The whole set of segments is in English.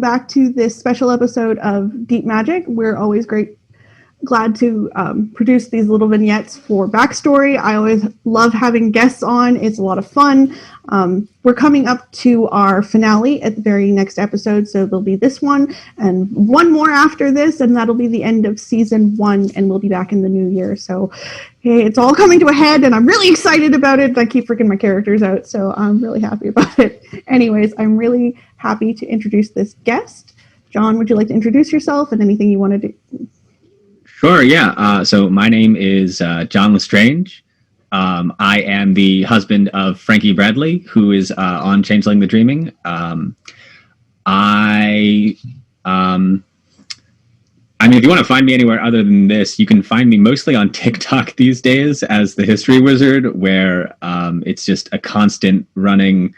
welcome back to this special episode of Deep Magic. We're always glad to produce these little vignettes for backstory. I always love having guests on. It's a lot of fun. We're coming up to our finale at the very next episode, so there'll be this one and one more after this, and that'll be the end of season 1, and we'll be back in the new year. So, hey, it's all coming to a head, and I'm really excited about it. I keep freaking my characters out, so I'm really happy about it. Anyways, I'm really happy to introduce this guest. John, would you like to introduce yourself and anything you wanted to... Sure, yeah. So my name is John Lestrange. I am the husband of Frankie Bradley, who is on Changeling the Dreaming. I mean, if you want to find me anywhere other than this, you can find me mostly on TikTok these days as the History Wizard, where it's just a constant running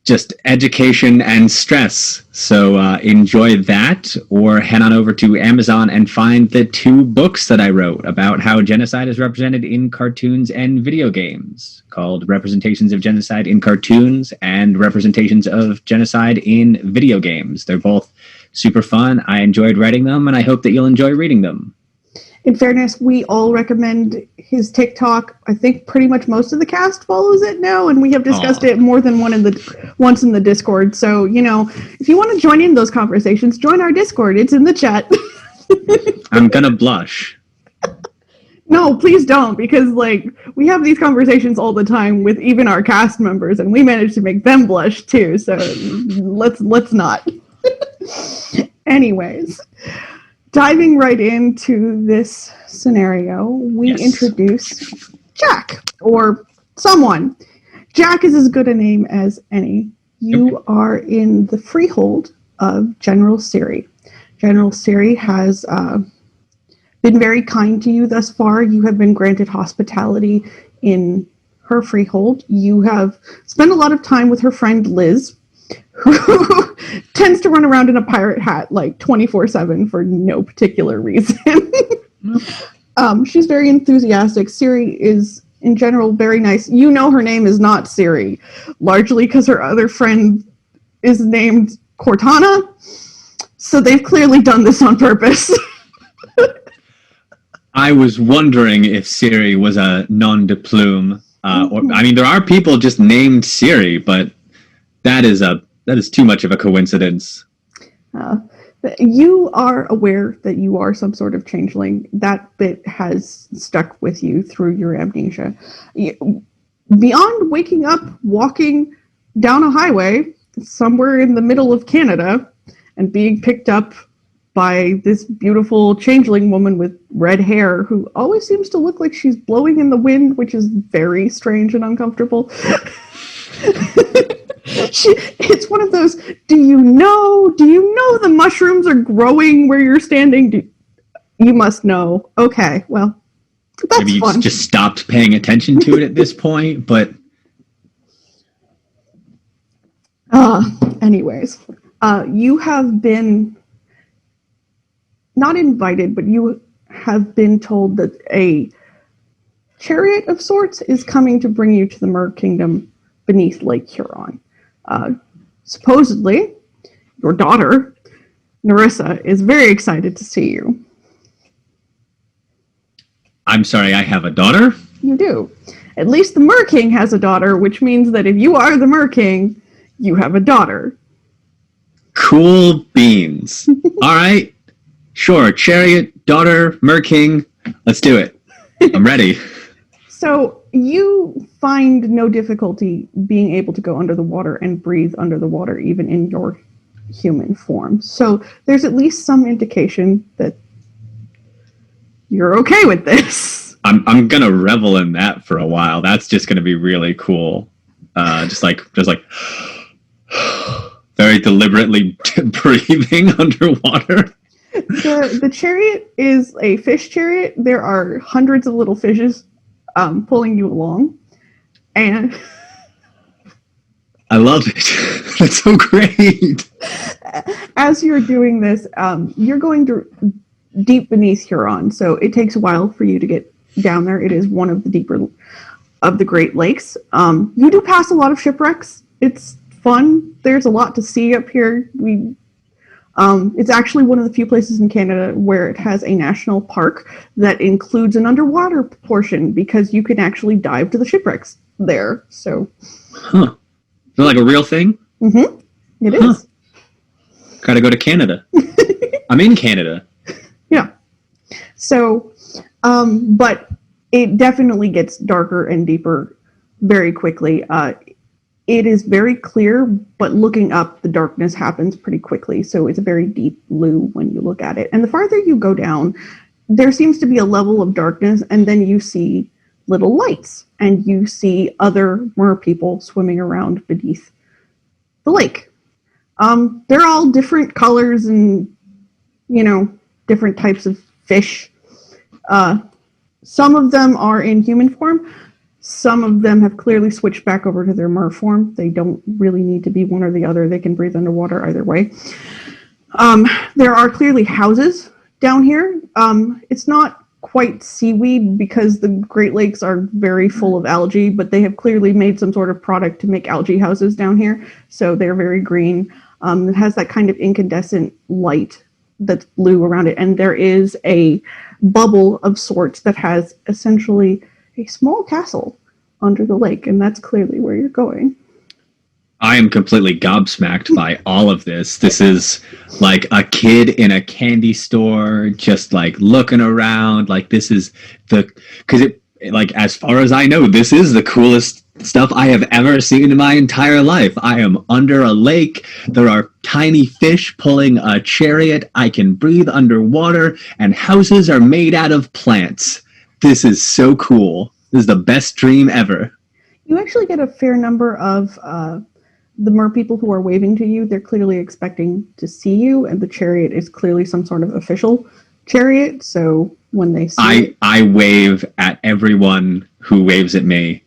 just education and stress. So enjoy that, or head on over to Amazon and find the 2 books that I wrote about how genocide is represented in cartoons and video games, called Representations of Genocide in Cartoons and Representations of Genocide in Video Games. They're both super fun. I enjoyed writing them, and I hope that you'll enjoy reading them. In fairness, we all recommend his TikTok. I think pretty much most of the cast follows it now, and we have discussed it more than once in the Discord. So, you know, if you want to join in those conversations, join our Discord. It's in the chat. I'm gonna blush. No, please don't, because, like, we have these conversations all the time with even our cast members, and we manage to make them blush, too. So let's not. Anyways. Diving right into this scenario, we introduce Jack, or someone. Jack is as good a name as any. You are in the freehold of General Siri. General Siri has been very kind to you thus far. You have been granted hospitality in her freehold. You have spent a lot of time with her friend Liz, who tends to run around in a pirate hat like 24/7 for no particular reason. She's very enthusiastic. Siri is, in general, very nice. You know her name is not Siri, largely because her other friend is named Cortana, so they've clearly done this on purpose. I was wondering if Siri was a nom de plume. I mean, there are people just named Siri, but that is too much of a coincidence. You are aware that you are some sort of changeling. That bit has stuck with you through your amnesia. Beyond waking up, walking down a highway somewhere in the middle of Canada and being picked up by this beautiful changeling woman with red hair who always seems to look like she's blowing in the wind, which is very strange and uncomfortable. It's one of those, do you know the mushrooms are growing where you're standing? You must know. Okay, well, that's maybe you fun. Just stopped paying attention to it at this point, but... Anyways, you have been not invited, but you have been told that a chariot of sorts is coming to bring you to the Mer Kingdom beneath Lake Huron. Supposedly, your daughter, Narissa, is very excited to see you. I'm sorry, I have a daughter? You do. At least the Mer King has a daughter, which means that if you are the Mer King, you have a daughter. Cool beans. All right. Sure, chariot, daughter, Mer King. Let's do it. I'm ready. So you find no difficulty being able to go under the water and breathe under the water, even in your human form. So there's at least some indication that you're okay with this. I'm gonna revel in that for a while. That's just gonna be really cool. Just like very deliberately breathing underwater. The chariot is a fish chariot. There are hundreds of little fishes pulling you along, and I love it. That's so great. As you're doing this, you're going to deep beneath Huron, so it takes a while for you to get down there. It is one of the deeper of the Great Lakes. You do pass a lot of shipwrecks. It's fun. There's a lot to see up here. It's actually one of the few places in Canada where it has a national park that includes an underwater portion because you can actually dive to the shipwrecks there. So, Huh. Is that like a real thing? It is. Gotta go to Canada. I'm in Canada. Yeah. So, but it definitely gets darker and deeper very quickly. It is very clear, but looking up, the darkness happens pretty quickly. So it's a very deep blue when you look at it. And the farther you go down, there seems to be a level of darkness, and then you see little lights, and you see other mer people swimming around beneath the lake. They're all different colors and, different types of fish. Some of them are in human form. Some of them have clearly switched back over to their mer form. They don't really need to be one or the other. They can breathe underwater either way. There are clearly houses down here. It's not quite seaweed because the Great Lakes are very full of algae, but they have clearly made some sort of product to make algae houses down here. So they're very green. It has that kind of incandescent light that's blue around it. And there is a bubble of sorts that has essentially a small castle under the lake, and that's clearly where you're going. I am completely gobsmacked by all of this. This is like a kid in a candy store, just like looking around. Like this is because like as far as I know, this is the coolest stuff I have ever seen in my entire life. I am under a lake. There are tiny fish pulling a chariot. I can breathe underwater, and houses are made out of plants. This is so cool. This is the best dream ever. You actually get a fair number of the mer people who are waving to you. They're clearly expecting to see you, and the chariot is clearly some sort of official chariot. So when they see I wave at everyone who waves at me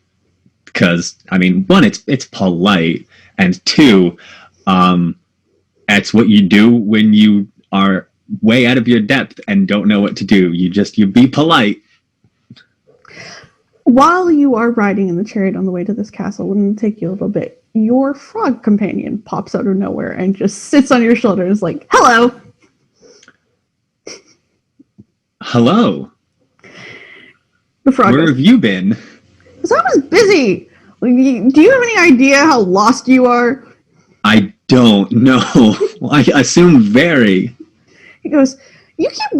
because, I mean, one, it's polite, and two, that's what you do when you are way out of your depth and don't know what to do. You be polite. While you are riding in the chariot on the way to this castle, and it'll take you a little bit, your frog companion pops out of nowhere and just sits on your shoulder and is like, "Hello." Hello. The frog Where goes, have you been? "'Cause I was busy. Do you have any idea how lost you are?" I don't know. I assume very. He goes, "You keep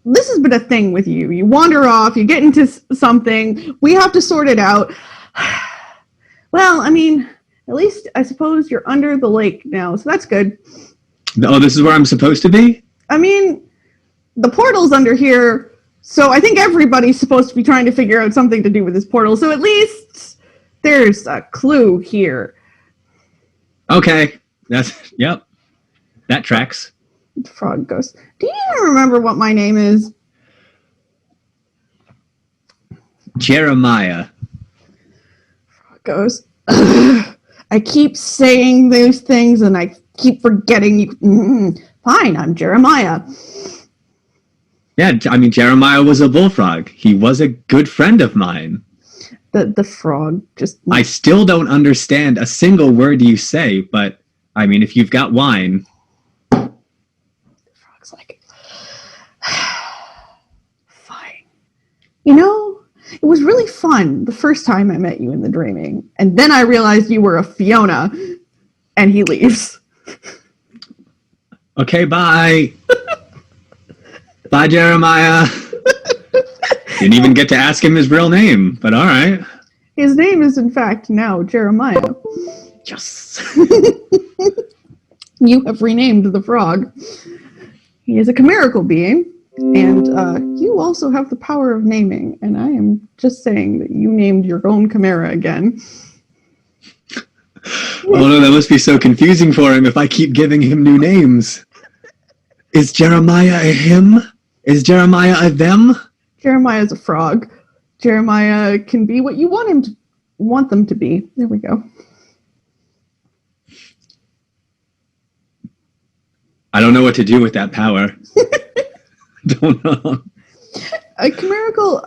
this has been a thing with you. You wander off, you get into something, we have to sort it out." Well, I mean, at least I suppose you're under the lake now, so that's good. Oh, this is where I'm supposed to be? I mean, the portal's under here, so I think everybody's supposed to be trying to figure out something to do with this portal, so at least there's a clue here. Okay. Yep. That tracks. The frog goes, "Do you even remember what my name is?" Jeremiah. Frog goes, "Ugh, I keep saying those things and I keep forgetting you. Fine, I'm Jeremiah." Yeah, I mean, Jeremiah was a bullfrog. He was a good friend of mine. The frog just... I still don't understand a single word you say, but, I mean, if you've got wine... The frog's like, "Fine. It was really fun the first time I met you in the dreaming, and then I realized you were a Fiona," and he leaves. Okay, bye. Bye, Jeremiah. Didn't even get to ask him his real name, but all right. His name is, in fact, now Jeremiah. Yes. You have renamed the frog. He is a chimerical being, and you also have the power of naming, and I am just saying that you named your own chimera again. Oh no, that must be so confusing for him if I keep giving him new names. Is Jeremiah a him? Is Jeremiah a them? Jeremiah is a frog. Jeremiah can be what you want them to be. There we go. I don't know what to do with that power. Don't know. chimerical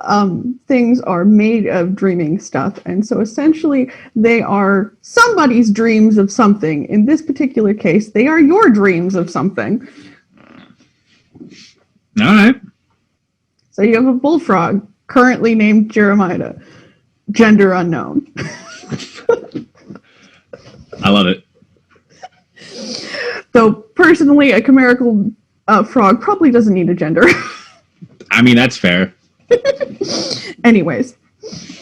things are made of dreaming stuff, and so essentially they are somebody's dreams of something. In this particular case, they are your dreams of something. All right. So you have a bullfrog currently named Jeremiah, gender unknown. I love it. Though personally, a chimerical frog probably doesn't need a gender. I mean, that's fair. Anyways,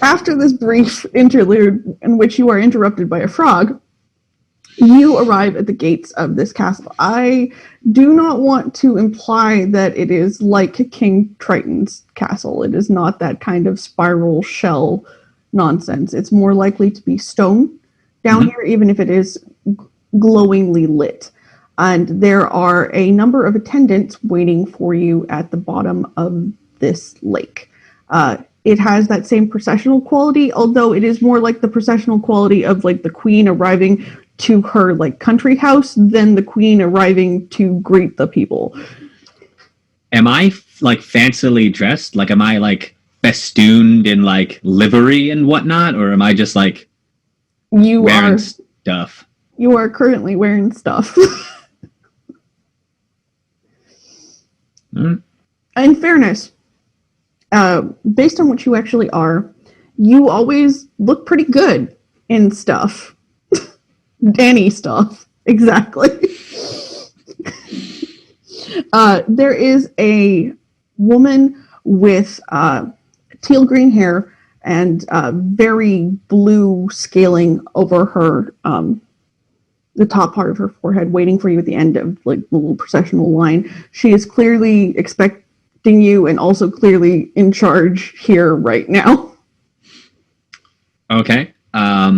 after this brief interlude in which you are interrupted by a frog, you arrive at the gates of this castle. I do not want to imply that it is like King Triton's castle. It is not that kind of spiral shell nonsense. It's more likely to be stone down here, even if it is glowingly lit. And there are a number of attendants waiting for you at the bottom of this lake. It has that same processional quality, although it is more like the processional quality of like the queen arriving to her like country house than the queen arriving to greet the people. Am I like fancily dressed? Like, am I like festooned in like livery and whatnot, or am I just like wearing stuff? You are currently wearing stuff. In fairness, based on what you actually are, you always look pretty good in stuff. Any stuff, exactly. There is a woman with teal green hair and very blue scaling over her the top part of her forehead, waiting for you at the end of like the little processional line. She is clearly expecting you and also clearly in charge here right now. Okay. I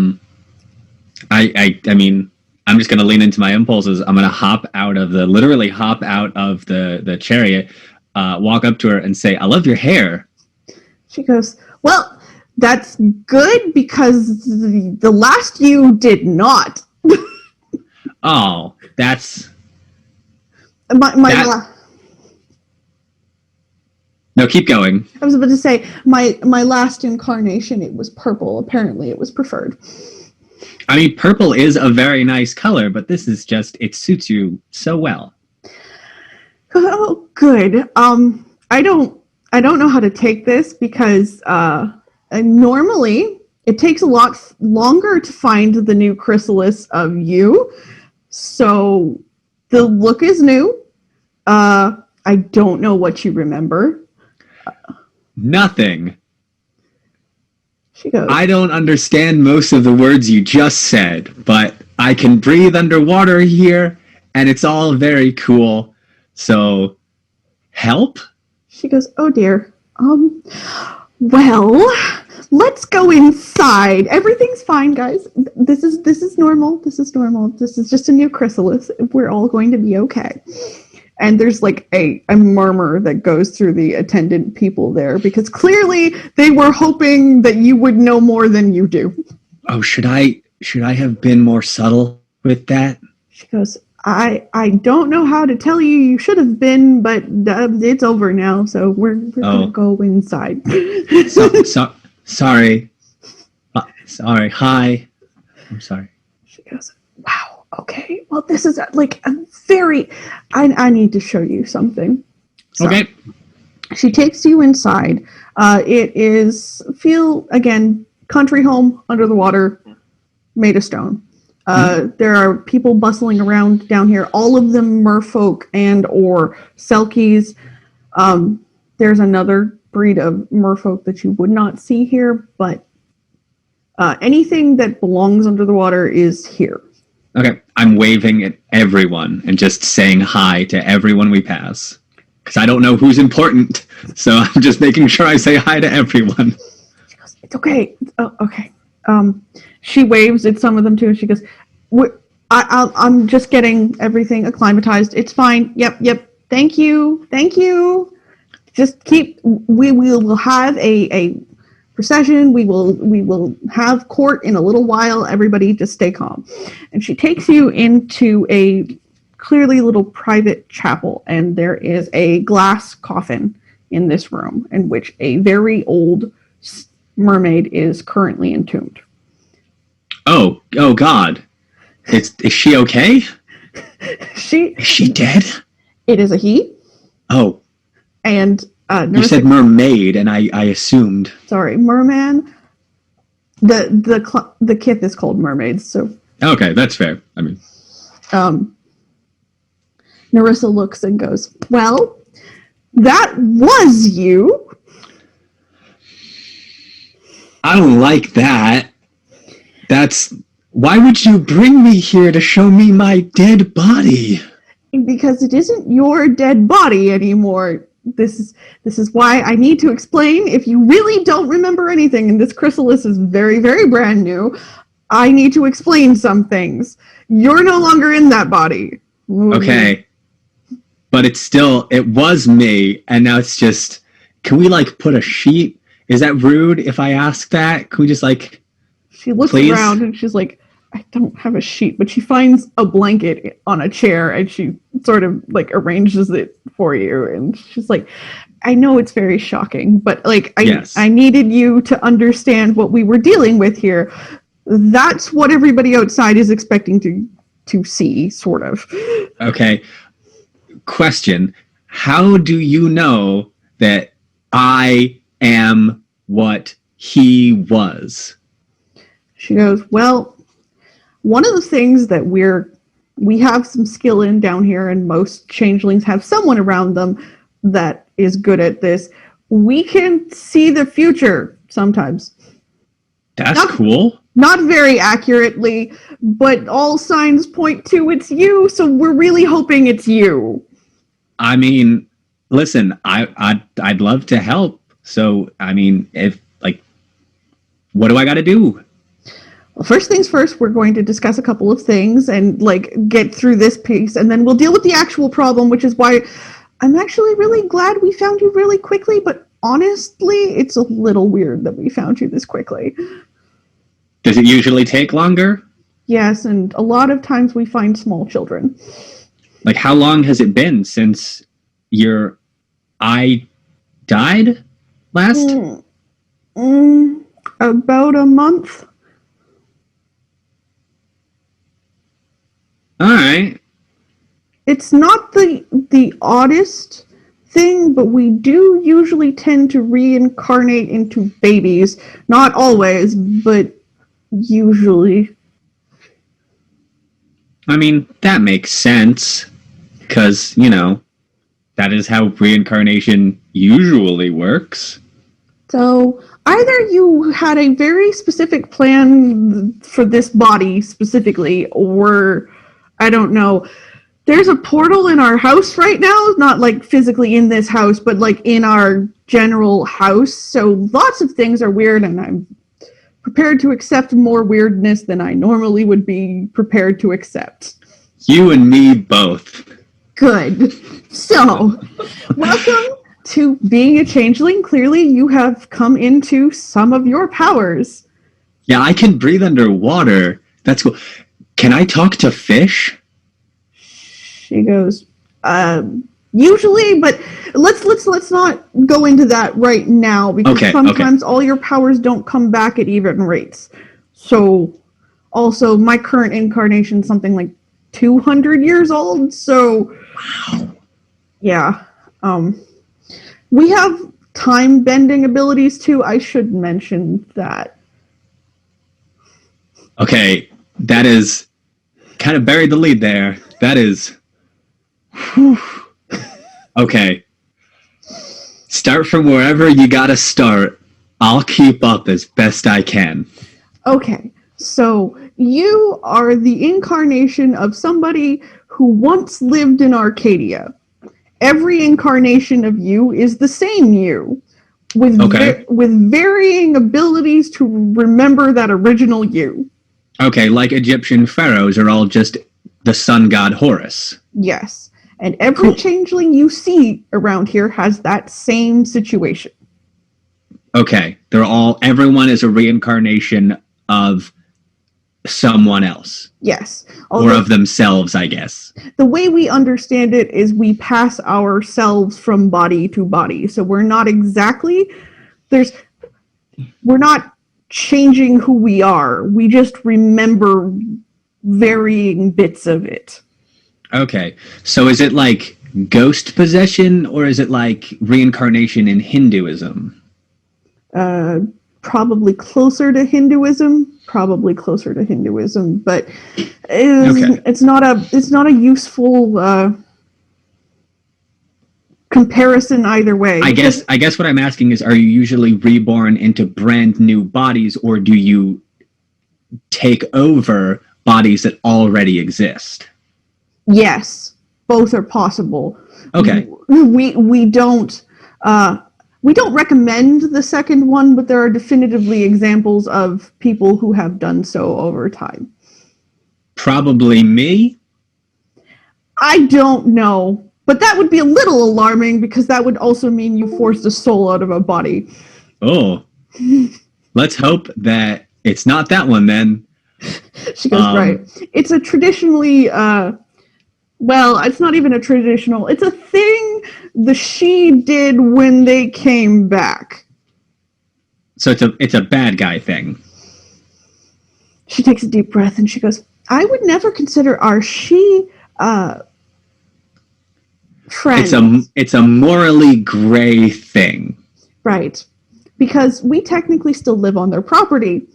mean, I'm just gonna lean into my impulses. I'm gonna literally hop out of the chariot, walk up to her and say, "I love your hair." She goes, "Well, that's good because the last you did not." Oh, that's no, keep going. I was about to say my last incarnation, it was purple. Apparently, it was preferred. I mean, purple is a very nice color, but this is just, it suits you so well. Oh, good. I don't know how to take this because normally it takes a lot longer to find the new chrysalis of you. So the look is new. I don't know what you remember. Nothing. She goes, I don't understand most of the words you just said, but I can breathe underwater here, and it's all very cool. So, help? She goes, "Oh dear. Well, let's go inside. Everything's fine, guys. This is normal. This is normal. This is just a new chrysalis. We're all going to be okay." And there's like a murmur that goes through the attendant people there because clearly they were hoping that you would know more than you do. Oh, should I have been more subtle with that? She goes, I don't know how to tell you. You should have been, but it's over now, so we're gonna go inside. Sorry. Sorry. Hi. I'm sorry. She goes, "Wow. Okay. Well, this is like a very. I need to show you something." So, okay. She takes you inside. It is again country home under the water, made of stone. There are people bustling around down here, all of them merfolk and or selkies. There's another breed of merfolk that you would not see here, but anything that belongs under the water is here. Okay, I'm waving at everyone and just saying hi to everyone we pass. Because I don't know who's important, so I'm just making sure I say hi to everyone. She goes, "It's okay. Oh, okay." She waves at some of them too, and she goes, I'm just getting everything acclimatized. It's fine. Yep. Thank you. Just we will have a procession. We will have court in a little while. Everybody just stay calm." And she takes you into a clearly little private chapel, and there is a glass coffin in this room in which a very old mermaid is currently entombed. Oh God. Is she okay? Is she dead? It is a he. Oh. And you said mermaid, and I assumed. Sorry, merman. The kith is called mermaids. So. Okay, that's fair. I mean. Narissa looks and goes, "Well, that was you." I don't like that. Why would you bring me here to show me my dead body? Because it isn't your dead body anymore. This is why I need to explain. If you really don't remember anything, and this chrysalis is very, very brand new, I need to explain some things. You're no longer in that body. Okay. But it was me, and now it's just, can we, put a sheet? Is that rude if I ask that? Can we just, She looks around, and she's like, I don't have a sheet, but she finds a blanket on a chair, and she sort of, arranges it for you, and she's like, I know it's very shocking, but, I needed you to understand what we were dealing with here. That's what everybody outside is expecting to see, sort of. Okay. Question: how do you know that I am what he was? She goes, well, one of the things that we have some skill in down here, and most changelings have someone around them that is good at this. We can see the future sometimes. That's cool. Not very accurately, but all signs point to it's you, so we're really hoping it's you. I mean, listen, I'd love to help. So, I mean, what do I got to do? Well, first things first, we're going to discuss a couple of things and get through this piece, and then we'll deal with the actual problem, which is why I'm actually really glad we found you really quickly, but honestly, it's a little weird that we found you this quickly. Does it usually take longer? Yes, and a lot of times we find small children. How long has it been since your eye died last? About a month. All right. It's not the oddest thing, but we do usually tend to reincarnate into babies. Not always, but usually. I mean, that makes sense, because, that is how reincarnation usually works. So, either you had a very specific plan for this body specifically, or, I don't know, there's a portal in our house right now, not physically in this house, but in our general house, so lots of things are weird, and I'm prepared to accept more weirdness than I normally would be prepared to accept. You and me both. Good. So, welcome to being a changeling. Clearly, you have come into some of your powers. Yeah, I can breathe underwater. That's cool. Can I talk to fish? She goes, usually, but let's not go into that right now, because sometimes all your powers don't come back at even rates. So, also, my current incarnation is something like 200 years old, so wow. Yeah. We have time bending abilities too. I should mention that. Okay, that is kind of buried the lead there. That is. Whew. Okay. Start from wherever you gotta start. I'll keep up as best I can. Okay, so you are the incarnation of somebody who once lived in Arcadia. Every incarnation of you is the same you, with varying abilities to remember that original you. Okay, like Egyptian pharaohs are all just the sun god Horus. Yes, and every changeling you see around here has that same situation. Okay, everyone is a reincarnation of someone else. Yes. Or of themselves, I guess. The way we understand it is we pass ourselves from body to body. So we're not exactly, we're not changing who we are. We just remember varying bits of it. Okay. So is it like ghost possession, or is it like reincarnation in Hinduism? Probably closer to Hinduism. But it's not a useful comparison either way. I guess what I'm asking is, are you usually reborn into brand new bodies, or do you take over bodies that already exist? Yes, both are possible. Okay. We don't recommend the second one, but there are definitively examples of people who have done so over time. Probably me? I don't know. But that would be a little alarming, because that would also mean you forced a soul out of a body. Oh. Let's hope that it's not that one then. She goes, right. It's a traditionally, well, it's not even a traditional, it's a thing the she did when they came back. So it's a bad guy thing. She takes a deep breath and she goes, I would never consider our she, friend. It's a morally gray thing. Right. Because we technically still live on their property.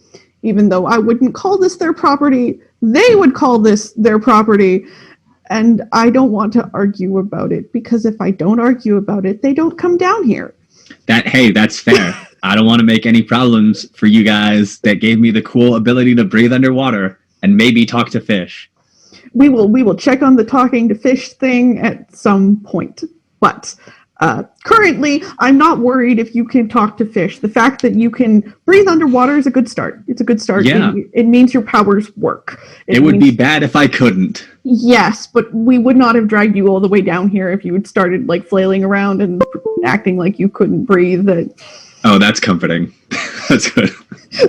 Even though I wouldn't call this their property, they would call this their property. And I don't want to argue about it, because if I don't argue about it, they don't come down here. Hey, that's fair. I don't want to make any problems for you guys that gave me the cool ability to breathe underwater and maybe talk to fish. We will check on the talking to fish thing at some point. But currently, I'm not worried if you can talk to fish. The fact that you can breathe underwater is a good start. It's a good start. Yeah. It means your powers work. It would be bad if I couldn't. Yes, but we would not have dragged you all the way down here if you had started like flailing around and acting like you couldn't breathe. Oh, that's comforting. That's good.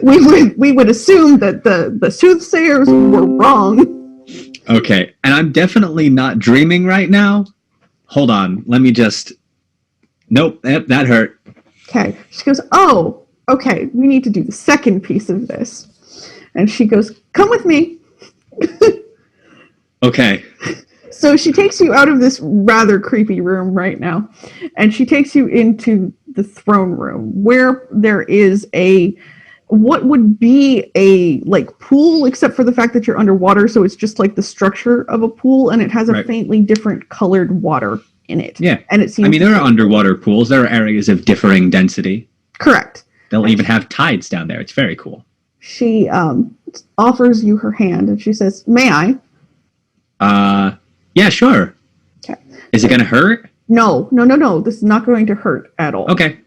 We would assume that the soothsayers were wrong. Okay, and I'm definitely not dreaming right now. Hold on, let me just... Nope, that hurt. Okay, she goes, oh, okay, we need to do the second piece of this. And she goes, come with me. Okay. So she takes you out of this rather creepy room right now, and she takes you into the throne room, where there is what would be a like pool, except for the fact that you're underwater, so it's just like the structure of a pool, and it has a faintly different colored water in it. Yeah. And it seems, I mean, there are underwater pools. There are areas of differing density. Correct. They'll even have tides down there. It's very cool. She offers you her hand, and she says, may I? Yeah, sure. Okay. Is it going to hurt? No. This is not going to hurt at all. Okay.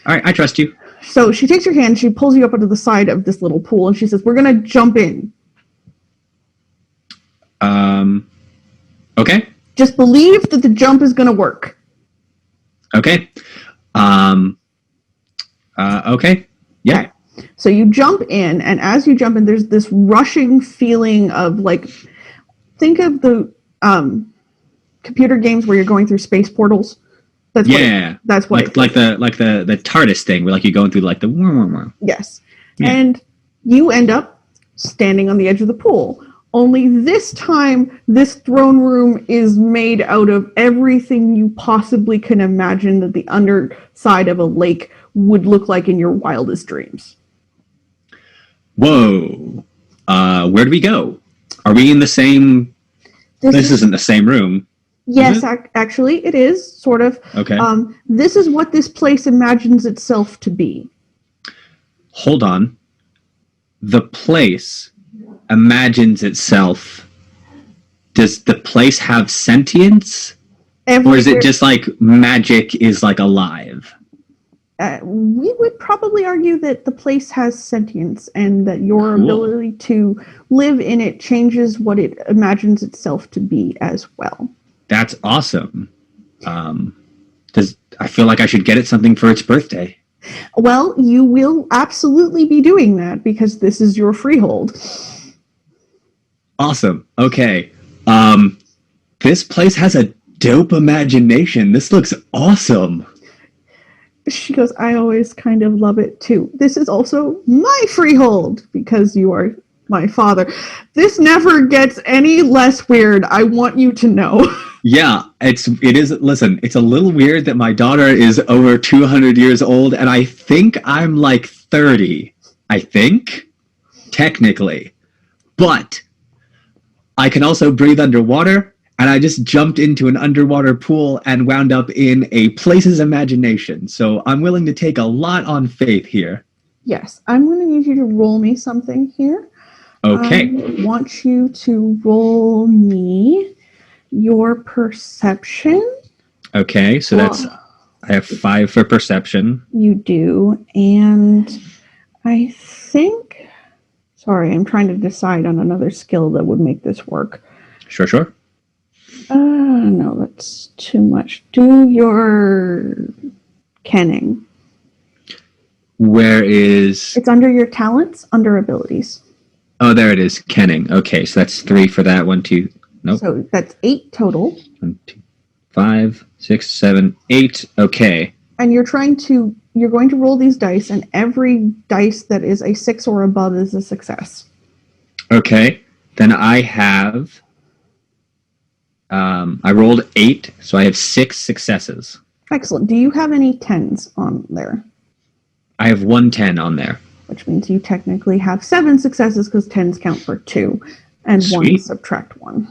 All right, I trust you. So she takes your hand, she pulls you up onto the side of this little pool, and she says, we're going to jump in. Okay. Just believe that the jump is going to work. Okay. Okay. Yeah. Okay. So you jump in, and as you jump in, there's this rushing feeling of like, think of the computer games where you're going through space portals. That's what like the TARDIS thing where like you're going through like the yes. Yeah. And you end up standing on the edge of the pool. Only this time, this throne room is made out of everything you possibly can imagine that the underside of a lake would look like in your wildest dreams. Whoa. Where do we go? Are we in the same... This isn't the same room. Yes, actually, it is, sort of. Okay. This is what this place imagines itself to be. Hold on. The place imagines itself... Does the place have sentience? Or is it just like magic is like alive? We would probably argue that the place has sentience, and that your ability to live in it changes what it imagines itself to be as well. That's awesome. I feel like I should get it something for its birthday. Well, you will absolutely be doing that because this is your freehold. Awesome. Okay. This place has a dope imagination. This looks awesome. She goes, I always kind of love it too. This is also my freehold because you are my father. This never gets any less weird. I want you to know. Yeah, it is. Listen, it's a little weird that my daughter is over 200 years old, and I think I'm like 30. I think, technically, but I can also breathe underwater, and I just jumped into an underwater pool and wound up in a place's imagination. So I'm willing to take a lot on faith here. Yes, I'm going to need you to roll me something here. Okay. I want you to roll me your perception. Okay, so that's I have 5 for perception. You do, and I think. Sorry, I'm trying to decide on another skill that would make this work. Sure. No, that's too much. Do your kenning. Where is? It's under your talents, under abilities. Oh, there it is. Kenning. Okay, so that's 3 for that. 1, 2. Nope. So that's 8 total. 1, 2, 5, 6, 7, 8. Okay. And you're going to roll these dice, and every dice that is a 6 or above is a success. Okay. Then I have. I rolled 8, so I have 6 successes. Excellent. Do you have any 10s on there? I have 1 10 on there. Which means you technically have 7 successes because 10s count for 2, and Sweet. 1 subtract 1.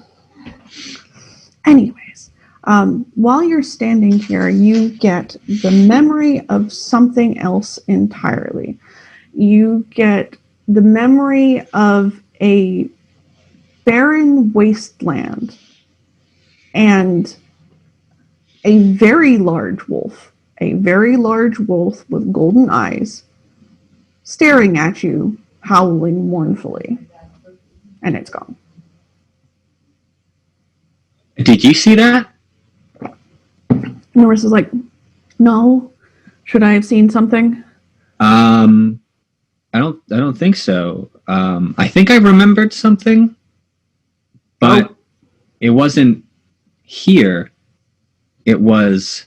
Anyways, while you're standing here, you get the memory of something else entirely. You get the memory of a barren wasteland and a very large wolf with golden eyes staring at you, howling mournfully. And it's gone. Did you see that? Norris is like, no. Should I have seen something? I don't think so. I think I remembered something, but it wasn't here. It was.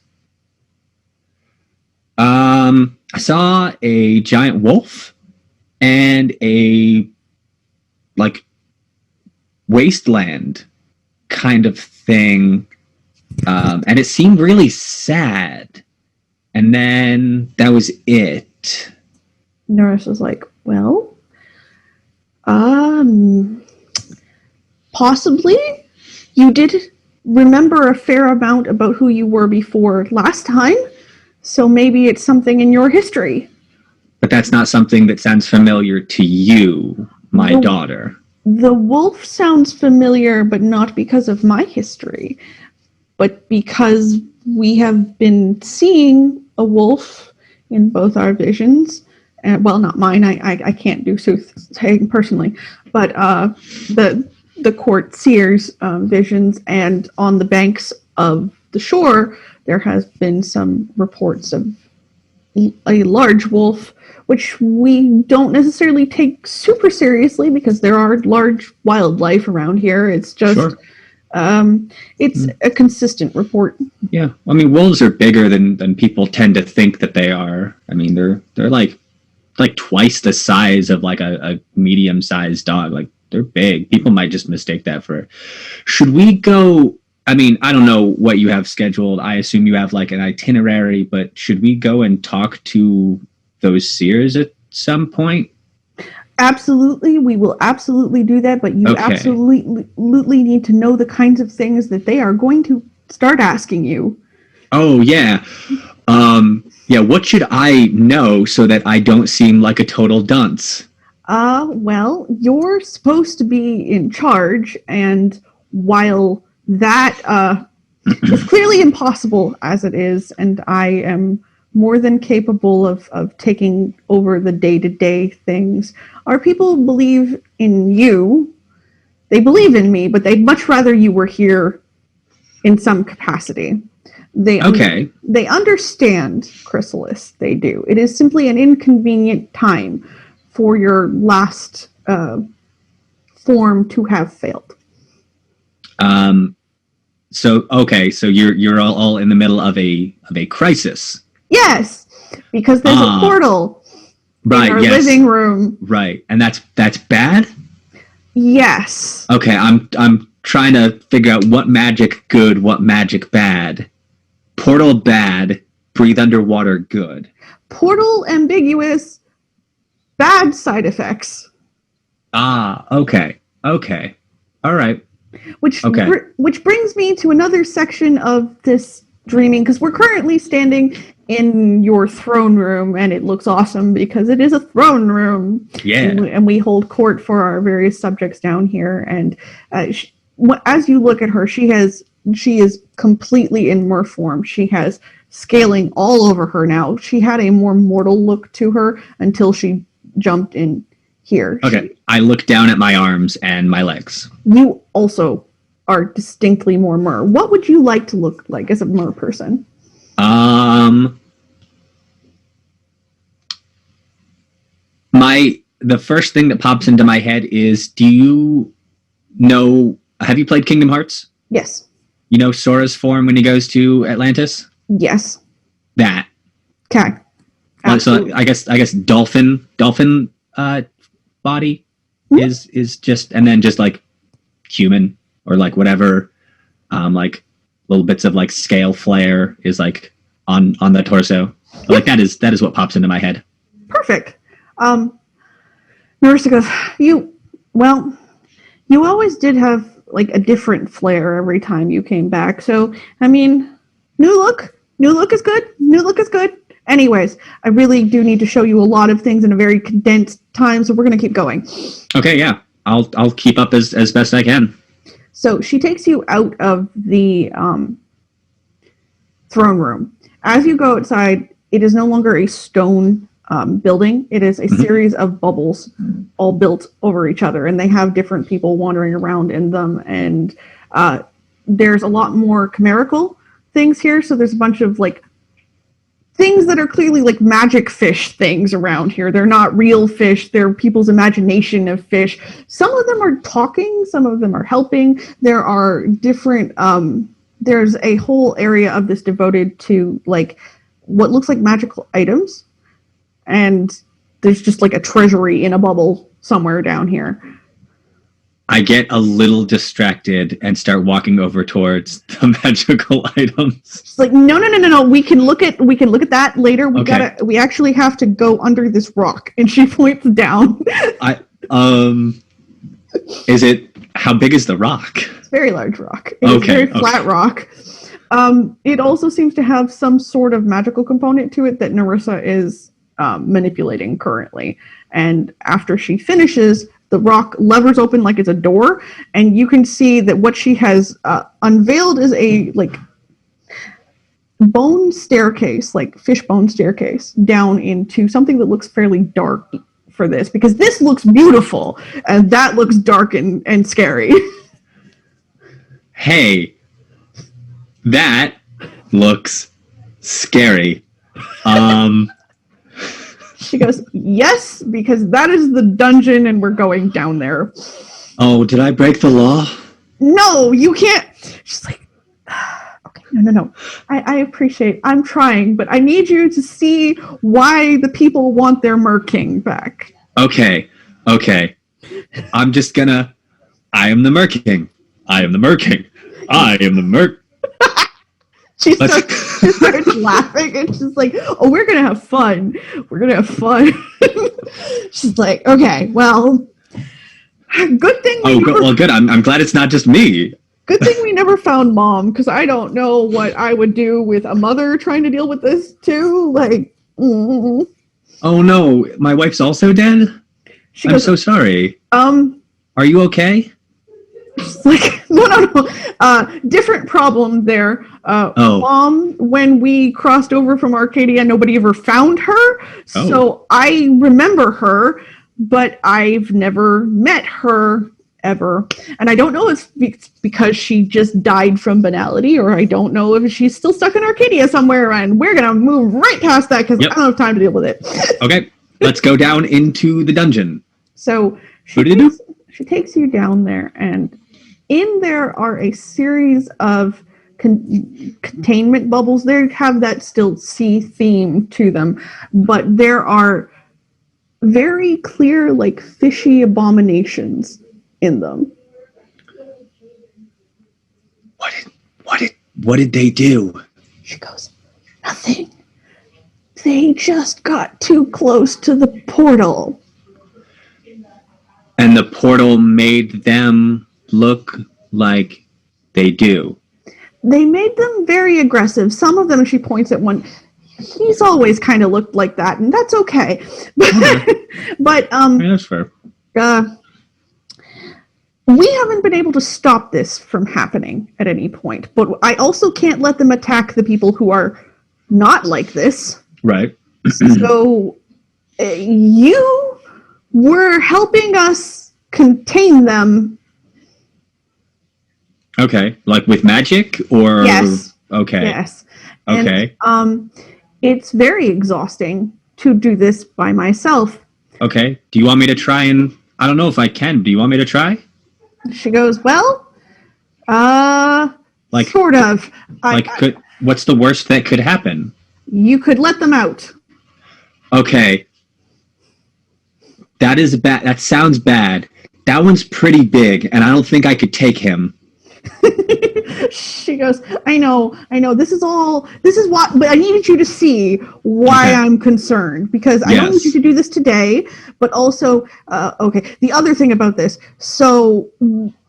I saw a giant wolf and a wasteland kind of thing, and it seemed really sad. And then that was it. Norris was like, well, possibly. You did remember a fair amount about who you were before last time, so maybe it's something in your history. But that's not something that sounds familiar to you, my daughter. The wolf sounds familiar, but not because of my history, but because we have been seeing a wolf in both our visions. Well, not mine. I can't do soothsaying personally, but the court seer's visions, and on the banks of the shore, there has been some reports of a large wolf, which we don't necessarily take super seriously because there are large wildlife around here. It's just, Sure. It's a consistent report. Yeah, I mean, wolves are bigger than people tend to think that they are. I mean, they're like twice the size of like a medium-sized dog. Like, they're big. People might just mistake that for. Should we go? I mean, I don't know what you have scheduled. I assume you have like an itinerary, but should we go and talk to those seers at some point? Absolutely, we will absolutely do that, but you absolutely need to know the kinds of things that they are going to start asking you. Oh, yeah. Yeah, what should I know so that I don't seem like a total dunce? Well, you're supposed to be in charge, and while that is clearly impossible as it is, and I am more than capable of taking over the day-to-day things, our people believe in you. They believe in me, but they'd much rather you were here in some capacity. They understand Chrysalis. They do. It is simply an inconvenient time for your last form to have failed. So you're all in the middle of a crisis. Yes, because there's a portal in our living room. Right, and that's bad. Yes. Okay, I'm trying to figure out what magic good, what magic bad. Portal bad, breathe underwater good. Portal ambiguous, bad side effects. Okay. All right. Which brings me to another section of this dreaming, because we're currently standing in your throne room, and it looks awesome because it is a throne room. Yeah. And we hold court for our various subjects down here. And as you look at her, she is completely in mer form. She has scaling all over her now. She had a more mortal look to her until she jumped in here. Okay. I look down at my arms and my legs. You also are distinctly more mer. What would you like to look like as a mer person? The first thing that pops into my head is, have you played Kingdom Hearts? Yes. You know Sora's form when he goes to Atlantis? Yes. That. Okay. So I guess dolphin body is just, and then just like human or like whatever, like little bits of like scale flare is like on the torso. Like that is what pops into my head. Perfect. Marissa goes, you always did have like a different flair every time you came back. So, I mean, new look is good. Anyways, I really do need to show you a lot of things in a very condensed time, so we're going to keep going. Okay, yeah. I'll keep up as best I can. So she takes you out of the throne room. As you go outside, it is no longer a stone building. It is a series of bubbles all built over each other, and they have different people wandering around in them. And there's a lot more chimerical things here. So there's a bunch of like things that are clearly like magic fish things around here. They're not real fish. They're people's imagination of fish. Some of them are talking. Some of them are helping. There are different, there's a whole area of this devoted to like what looks like magical items. And there's just like a treasury in a bubble somewhere down here. I get a little distracted and start walking over towards the magical items. It's like, no. We can look at that later. We actually have to go under this rock. And she points down. How big is the rock? It's a very large rock. It's a very flat rock. It also seems to have some sort of magical component to it that Narissa is manipulating currently. And after she finishes, the rock levers open like it's a door, and you can see that what she has unveiled is a like bone staircase, like fishbone staircase, down into something that looks fairly dark for this, because this looks beautiful and that looks dark and scary. Hey, that looks scary. She goes, yes, because that is the dungeon and we're going down there. Oh, did I break the law? No, you can't. She's like, okay, no. I appreciate, I'm trying, but I need you to see why the people want their Mer King back. Okay. I'm just gonna, I am the Mer King. I am the Mer King. I am the Mer. She starts laughing, and she's like, oh, we're going to have fun. She's like, okay, well, good thing. Good. I'm glad it's not just me. Good thing we never found Mom, because I don't know what I would do with a mother trying to deal with this, too. Like, Oh, no, my wife's also dead? I'm so sorry. Are you okay? She's like, no. Different problem there. Mom, when we crossed over from Arcadia, nobody ever found her. So I remember her, but I've never met her ever. And I don't know if it's because she just died from banality, or I don't know if she's still stuck in Arcadia somewhere, and we're going to move right past that because I don't have time to deal with it. Okay, let's go down into the dungeon. So she takes you down there, and in there are a series of containment bubbles. They have that still sea theme to them, but there are very clear, like, fishy abominations in them. What did they do? She goes, nothing. They just got too close to the portal. And the portal made them look like they do. They made them very aggressive. Some of them, she points at one, he's always kind of looked like that, and that's okay. But that's fair. We haven't been able to stop this from happening at any point, but I also can't let them attack the people who are not like this. Right. So you were helping us contain them. Okay, like with magic, or yes. Okay. Yes. Okay. And, it's very exhausting to do this by myself. Okay. Do you want me to try and... I don't know if I can. Do you want me to try? She goes, well, like, sort of. What's the worst that could happen? You could let them out. Okay. That is bad. That sounds bad. That one's pretty big, and I don't think I could take him. She goes, I know, this is what, but I needed you to see why I'm concerned, because I don't need you to do this today, but also, okay, the other thing about this, so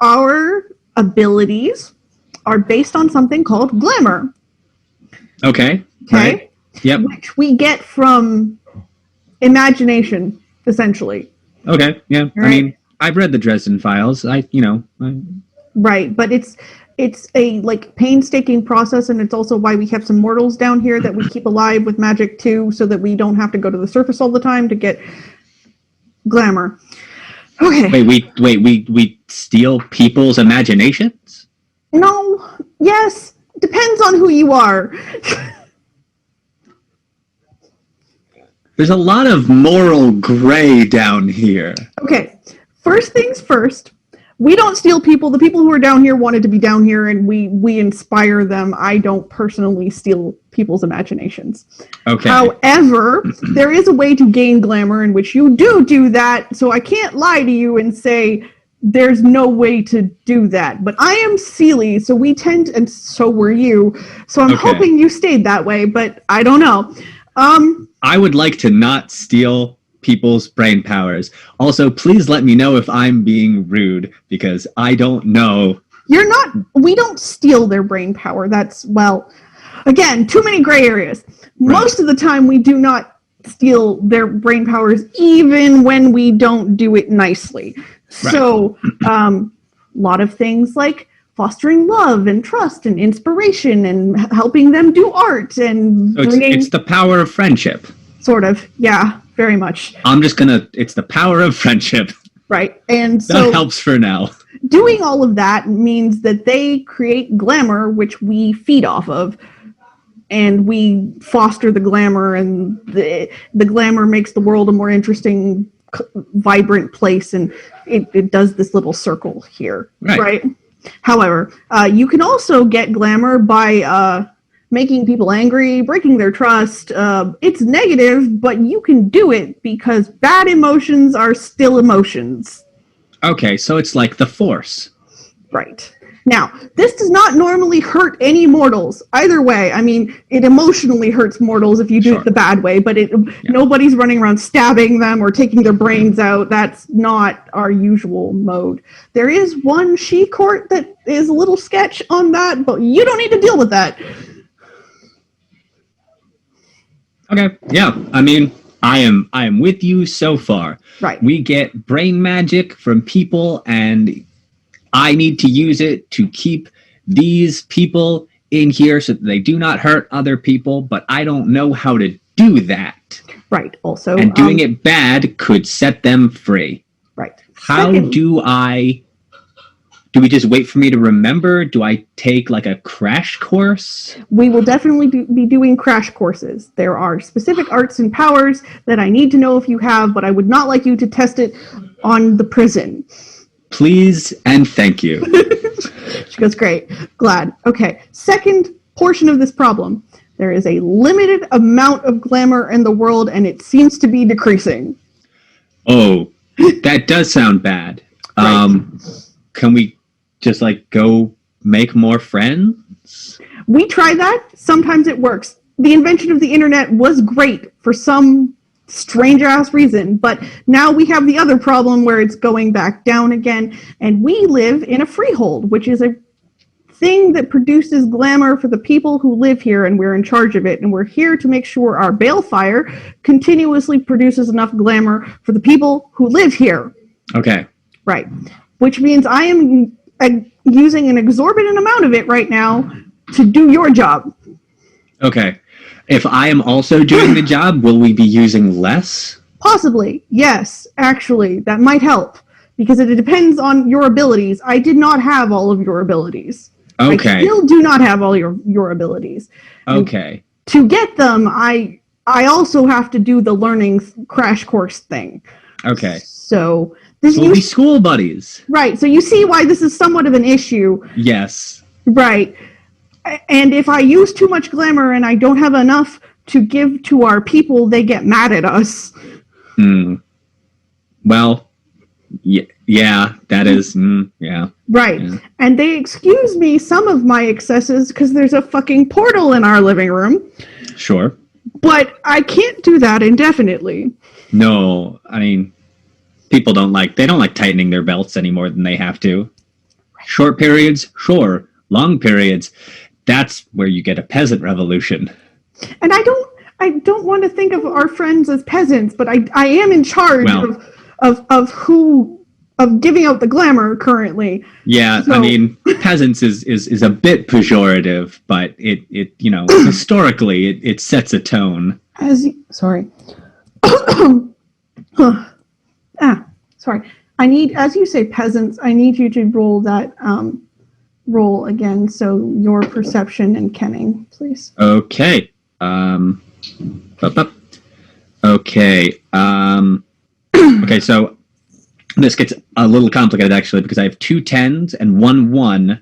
our abilities are based on something called glamour. Okay. Right. Yep. Which we get from imagination, essentially. Okay, yeah. Right? I mean, I've read the Dresden Files. Right, but it's a, like, painstaking process, and it's also why we have some mortals down here that we keep alive with magic too, so that we don't have to go to the surface all the time to get glamour. Okay. Wait, we steal people's imaginations? No. Yes. Depends on who you are. There's a lot of moral gray down here. Okay. First things first. We don't steal people. The people who are down here wanted to be down here, and we inspire them. I don't personally steal people's imaginations. Okay. However, there is a way to gain glamour in which you do that, so I can't lie to you and say there's no way to do that. But I am Seelie, so we tend, and so were you, so I'm hoping you stayed that way, but I don't know. I would like to not steal people's brain powers. Also, please let me know if I'm being rude, because I don't know. You're not. We don't steal their brain power. That's, well, again, too many gray areas. Right. Most of the time we do not steal their brain powers, even when we don't do it nicely. Right. So a lot of things like fostering love and trust and inspiration and helping them do art and so it's the power of friendship. Sort of, yeah, very much. It's the power of friendship. Right, and so... that helps for now. Doing all of that means that they create glamour, which we feed off of, and we foster the glamour, and the glamour makes the world a more interesting, vibrant place, and it does this little circle here, right? However, you can also get glamour by... making people angry, breaking their trust. It's negative, but you can do it because bad emotions are still emotions. Okay, so it's like the Force. Right. Now, this does not normally hurt any mortals. Either way, I mean, it emotionally hurts mortals if you do it the bad way, but nobody's running around stabbing them or taking their brains out. That's not our usual mode. There is one she-court that is a little sketch on that, but you don't need to deal with that. Okay, yeah. I mean, I am with you so far. Right. We get brain magic from people, and I need to use it to keep these people in here so that they do not hurt other people, but I don't know how to do that. Right, also. And doing it bad could set them free. Right. How do I do we just wait for me to remember? Do I take like a crash course? We will definitely be doing crash courses. There are specific arts and powers that I need to know if you have, but I would not like you to test it on the prison. Please and thank you. She goes, great, glad. Okay, second portion of this problem. There is a limited amount of glamour in the world, and it seems to be decreasing. Oh, that does sound bad. Right. Can we just like go make more friends? We try that. Sometimes it works. The invention of the internet was great for some strange ass reason, but now we have the other problem where it's going back down again, and we live in a freehold, which is a thing that produces glamour for the people who live here, and we're in charge of it, and we're here to make sure our balefire continuously produces enough glamour for the people who live here. Okay. Right. Which means I am using an exorbitant amount of it right now to do your job. Okay. If I am also doing the job, will we be using less? Possibly. Yes, actually, that might help. Because it depends on your abilities. I did not have all of your abilities. Okay. I still do not have all your abilities. Okay. And to get them, I also have to do the learning crash course thing. Okay. So we'll be school buddies. Right. So you see why this is somewhat of an issue. Yes. Right. And if I use too much glamour and I don't have enough to give to our people, they get mad at us. Well, yeah, that is, yeah. Right. Yeah. And they excuse me some of my excesses because there's a fucking portal in our living room. Sure. But I can't do that indefinitely. No, I mean, people don't like tightening their belts any more than they have to. Short periods, sure. Long periods, that's where you get a peasant revolution. And I don't want to think of our friends as peasants, but I am in charge of giving out the glamour currently. Yeah, so, I mean, peasants is a bit pejorative, but it historically it sets a tone. Sorry. Sorry. As you say peasants, I need you to roll that roll again, so your perception and kenning, please. Okay. Okay. Okay, so this gets a little complicated actually because I have 2 10s and 1 1.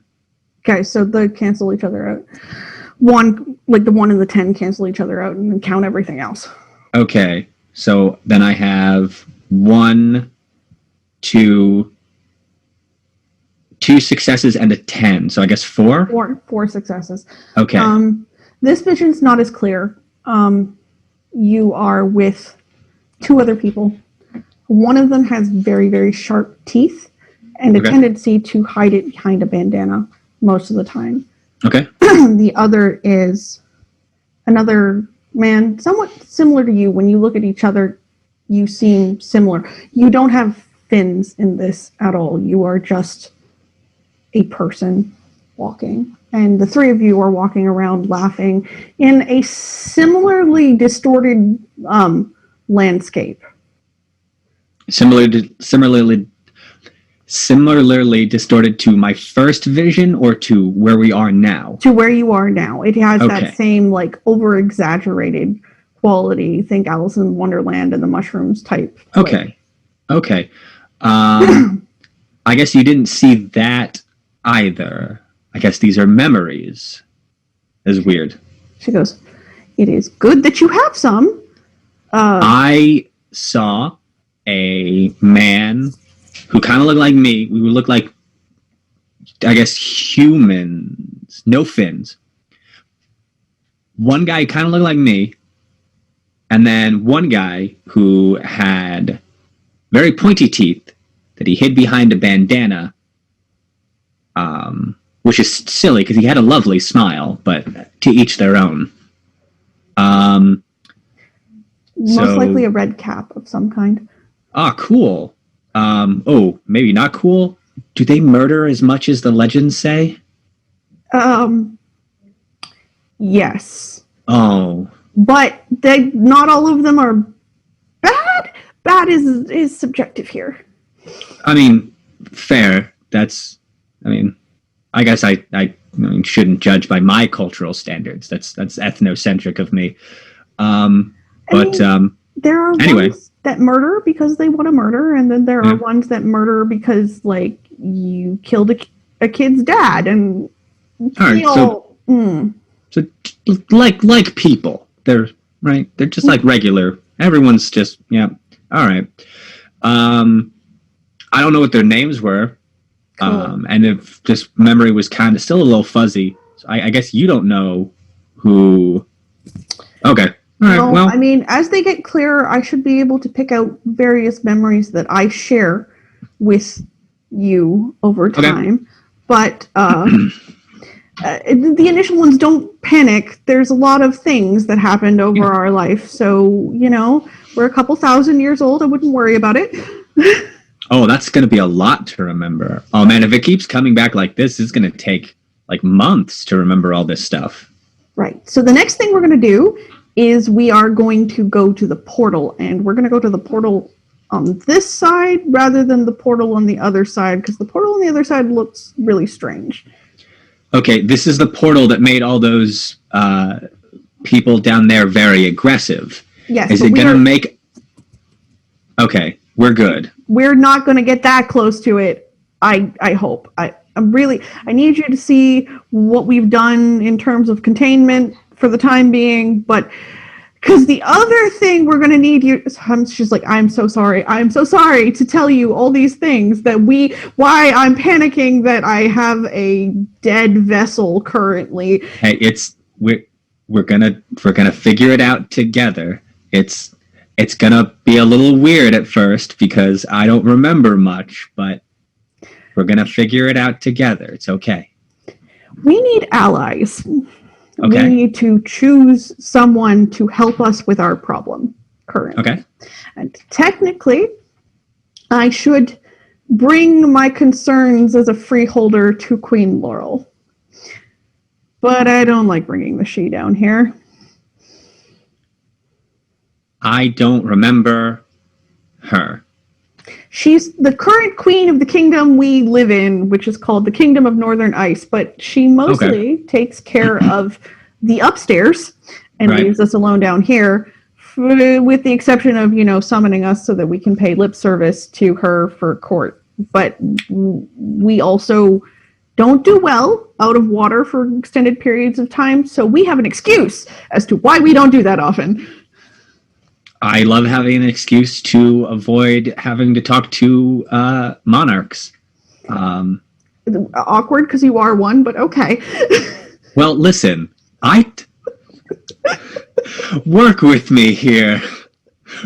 Okay, so they cancel each other out. The 1 and the 10 cancel each other out and count everything else. Okay, so then I have 1, 2 successes and a 10. So I guess 4? 4 successes. Okay. This vision's not as clear. You are with 2 other people. One of them has very, very sharp teeth and a tendency to hide it behind a bandana most of the time. Okay. The other is another man, somewhat similar to you. When you look at each other, you seem similar. You don't have fins in this at all. You are just a person walking. And the 3 of you are walking around laughing in a similarly distorted landscape. Similarly distorted to my first vision or to where we are now? To where you are now. It has that same over-exaggerated quality. Think Alice in Wonderland and the Mushrooms type. Okay. I guess you didn't see that either. I guess these are memories. That's weird. She goes, it is good that you have some. I saw a man who kind of looked like me. We would look like, I guess, humans. No fins. One guy kind of looked like me. And then one guy who had very pointy teeth that he hid behind a bandana. Which is silly because he had a lovely smile, but to each their own. Most likely a red cap of some kind. Ah, cool. Maybe not cool. Do they murder as much as the legends say? Yes. Oh. But not all of them are bad. Bad is subjective here. I mean, fair. That's I mean, I guess I shouldn't judge by my cultural standards. That's ethnocentric of me. But there are anyway, ones that murder because they want to murder, and then there yeah. are ones that murder because, like, you killed a kid's dad, and All right, so like people, they're right. They're just like regular. Everyone's just All right. I don't know what their names were. Cool. And if just memory was kind of still a little fuzzy, so I guess you don't know who. Okay. All right. No, well, I mean, as they get clearer, I should be able to pick out various memories that I share with you over time. Okay. But the initial ones, don't panic. There's a lot of things that happened over our life. So, we're a couple thousand years old. I wouldn't worry about it. Oh, that's going to be a lot to remember. Oh, man, if it keeps coming back like this, it's going to take like months to remember all this stuff. Right. So the next thing we're going to do is we are going to go to the portal, and we're going to go to the portal on this side rather than the portal on the other side, because the portal on the other side looks really strange. Okay, this is the portal that made all those people down there very aggressive. Yes. Is it going to make... Okay, we're good. We're not going to get that close to it, I hope. I need you to see what we've done in terms of containment for the time being, but because the other thing we're going to need you... She's like, I'm so sorry to tell you all these things why I'm panicking that I have a dead vessel currently. Hey, we're gonna figure it out together. It's gonna be a little weird at first because I don't remember much, but we're gonna figure it out together. It's okay. We need allies. Okay. We need to choose someone to help us with our problem currently. Okay. And technically, I should bring my concerns as a freeholder to Queen Laurel. But I don't like bringing the she down here. I don't remember her. She's the current queen of the kingdom we live in, which is called the Kingdom of Northern Ice, but she mostly takes care of the upstairs and leaves us alone down here, with the exception of, summoning us so that we can pay lip service to her for court. But we also don't do well out of water for extended periods of time, so we have an excuse as to why we don't do that often. I love having an excuse to avoid having to talk to monarchs. Awkward because you are one, but okay. Well, listen, work with me here.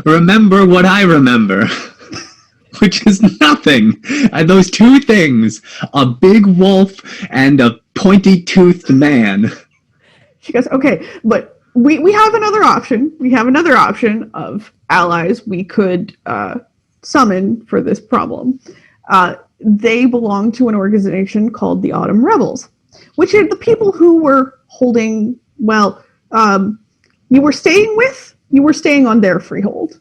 Remember what I remember, which is nothing. And those two things, a big wolf and a pointy-toothed man. She goes, okay, but we have another option. We have another option of allies we could summon for this problem. They belong to an organization called the Autumn Rebels, which are the people who were holding, you were staying on their freehold.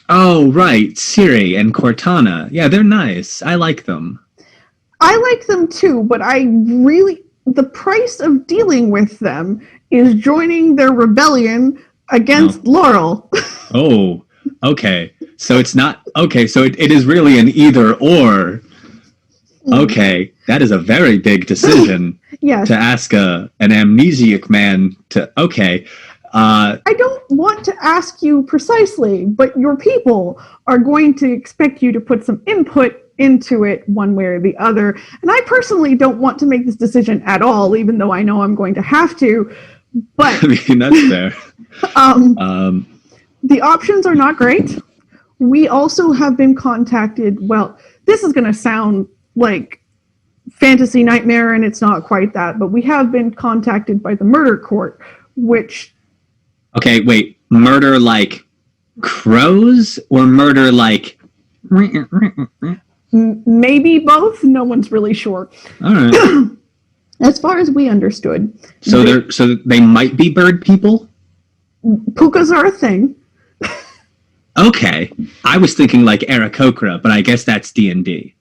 Oh, right. Ciri and Cortana. Yeah, they're nice. I like them. I like them too, but the price of dealing with them is joining their rebellion against Laurel. Oh, okay. So it's not... Okay, so it is really an either or. Okay, that is a very big decision. Yes. To ask an amnesiac man to... Okay. I don't want to ask you precisely, but your people are going to expect you to put some input into it one way or the other. And I personally don't want to make this decision at all, even though I know I'm going to have to. But I mean, that's fair. The options are not great. We also have been contacted. Well, this is going to sound like fantasy nightmare, and it's not quite that, but we have been contacted by the murder court, which... Okay, wait. Murder like crows or murder like... Maybe both. No one's really sure. All right. As far as we understood. So they might be bird people? Pukas are a thing. Okay. I was thinking like Aarakocra, but I guess that's D&D.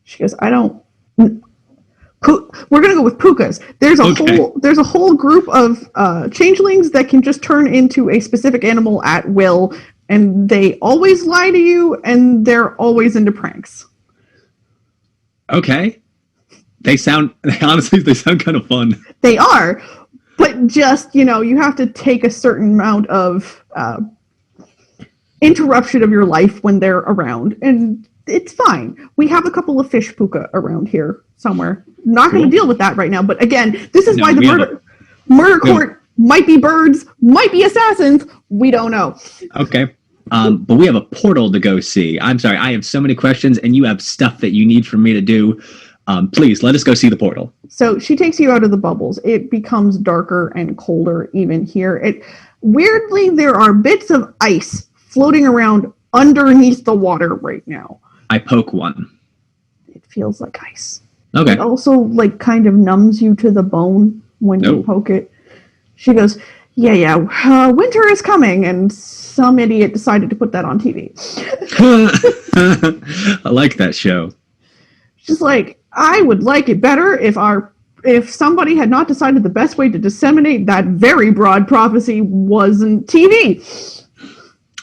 She goes, I don't We're gonna go with pukas. There's a whole group of changelings that can just turn into a specific animal at will, and they always lie to you, and they're always into pranks. Okay. They sound kind of fun. They are, but just, you have to take a certain amount of interruption of your life when they're around, and it's fine. We have a couple of fish puka around here somewhere. Not going to deal with that right now, but again, this is why the murder court might be birds, might be assassins. We don't know. Okay. But we have a portal to go see. I'm sorry, I have so many questions, and you have stuff that you need for me to do. Please, let us go see the portal. So she takes you out of the bubbles. It becomes darker and colder even here. Weirdly, there are bits of ice floating around underneath the water right now. I poke one. It feels like ice. Okay. It also kind of numbs you to the bone when you poke it. She goes, yeah, winter is coming, and some idiot decided to put that on TV. I like that show. She's like, I would like it better if somebody had not decided the best way to disseminate that very broad prophecy wasn't TV.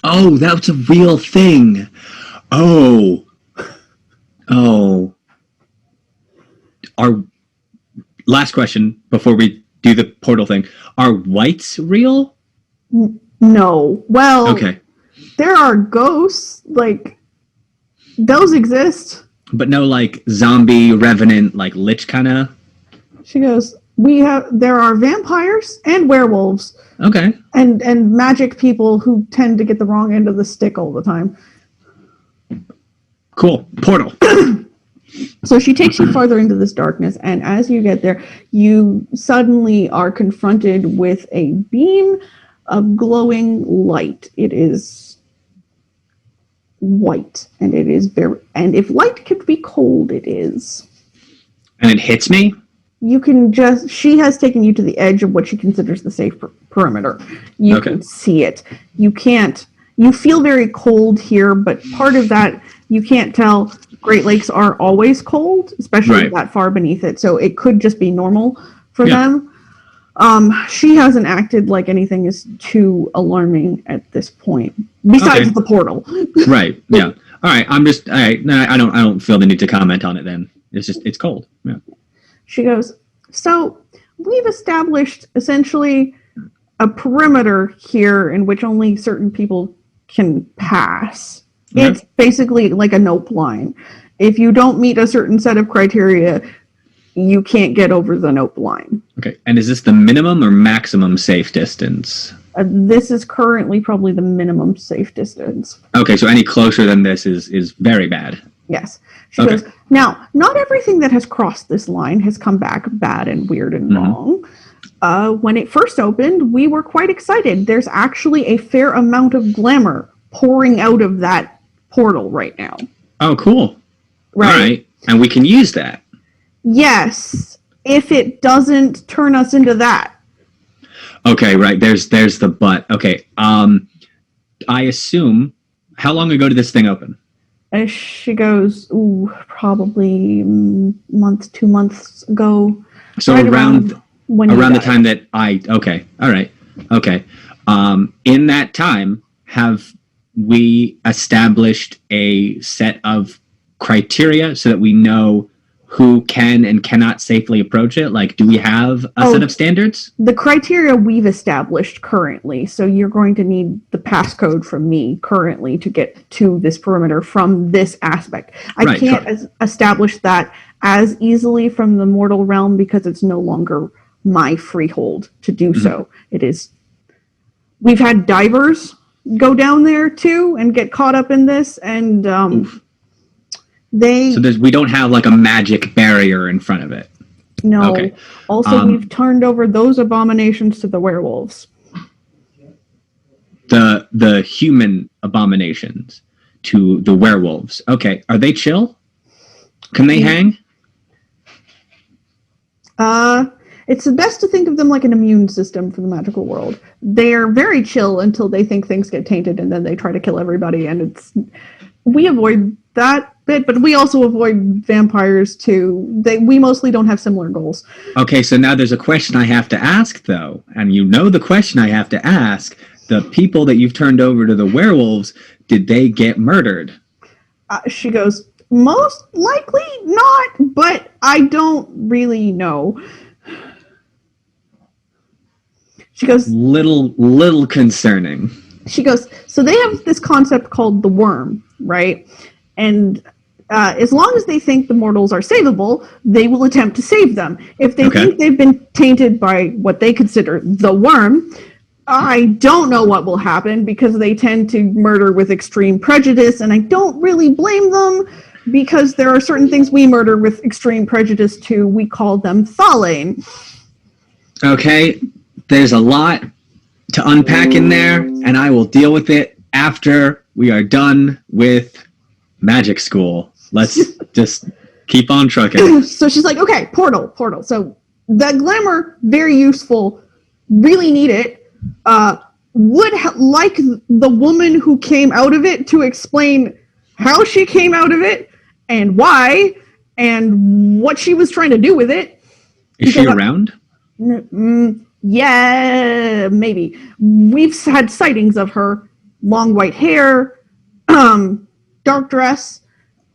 Oh, that's a real thing. Oh. Our last question before we do the portal thing. Are whites real? No. Well, okay. There are ghosts. Those exist. But no, zombie, revenant, lich kind of? She goes, there are vampires and werewolves. Okay. And magic people who tend to get the wrong end of the stick all the time. Cool. Portal. So she takes you farther into this darkness, and as you get there, you suddenly are confronted with a beam of glowing light. It is white, and it is and if light could be cold, it is. And it hits me? She has taken you to the edge of what she considers the safe perimeter. You can see it. You feel very cold here, but part of that, you can't tell. Great Lakes are always cold, especially that far beneath it, so it could just be normal for them. She hasn't acted like anything is too alarming at this point, besides the portal. Right, yeah. All right, I don't feel the need to comment on it then. It's cold. Yeah. She goes, so we've established essentially a perimeter here in which only certain people can pass. Mm-hmm. It's basically like a nope line. If you don't meet a certain set of criteria, you can't get over the nope line. Okay, and is this the minimum or maximum safe distance? This is currently probably the minimum safe distance. Okay, so any closer than this is very bad. Yes. She goes, now, not everything that has crossed this line has come back bad and weird and wrong. When it first opened, we were quite excited. There's actually a fair amount of glamour pouring out of that portal right now. Oh, cool. Right. All right. And we can use that. Yes, if it doesn't turn us into that. Okay, right. There's the but. Okay. I assume, how long ago did this thing open? She goes, probably 2 months ago. So right around the time that okay. All right. Okay. In that time, have we established a set of criteria so that we know who can and cannot safely approach it? Do we have a set of standards? The criteria we've established currently. So you're going to need the passcode from me currently to get to this perimeter from this aspect. I can't establish that as easily from the mortal realm because it's no longer my freehold to do so. It is. We've had divers go down there too and get caught up in this, and we don't have a magic barrier in front of it. No. Okay. Also, we've turned over those abominations to the werewolves. The human abominations to the werewolves. Okay. Are they chill? Can they hang? It's best to think of them like an immune system for the magical world. They're very chill until they think things get tainted, and then they try to kill everybody, and we avoid that bit, but we also avoid vampires too. We mostly don't have similar goals. Okay, so now there's a question I have to ask, though, and you know the question I have to ask. The people that you've turned over to the werewolves, did they get murdered? She goes, most likely not, but I don't really know. She goes, little concerning. She goes, so they have this concept called the worm, right? And as long as they think the mortals are savable, they will attempt to save them. If they think they've been tainted by what they consider the worm, I don't know what will happen because they tend to murder with extreme prejudice, and I don't really blame them because there are certain things we murder with extreme prejudice too. We call them thalane. Okay, there's a lot to unpack in there, and I will deal with it after we are done with magic school. Let's just keep on trucking. So she's like, okay, portal. So that glamour, very useful, really need it. Would like the woman who came out of it to explain how she came out of it and why and what she was trying to do with it. Is she around? Yeah, maybe. We've had sightings of her. Long white hair, dark dress,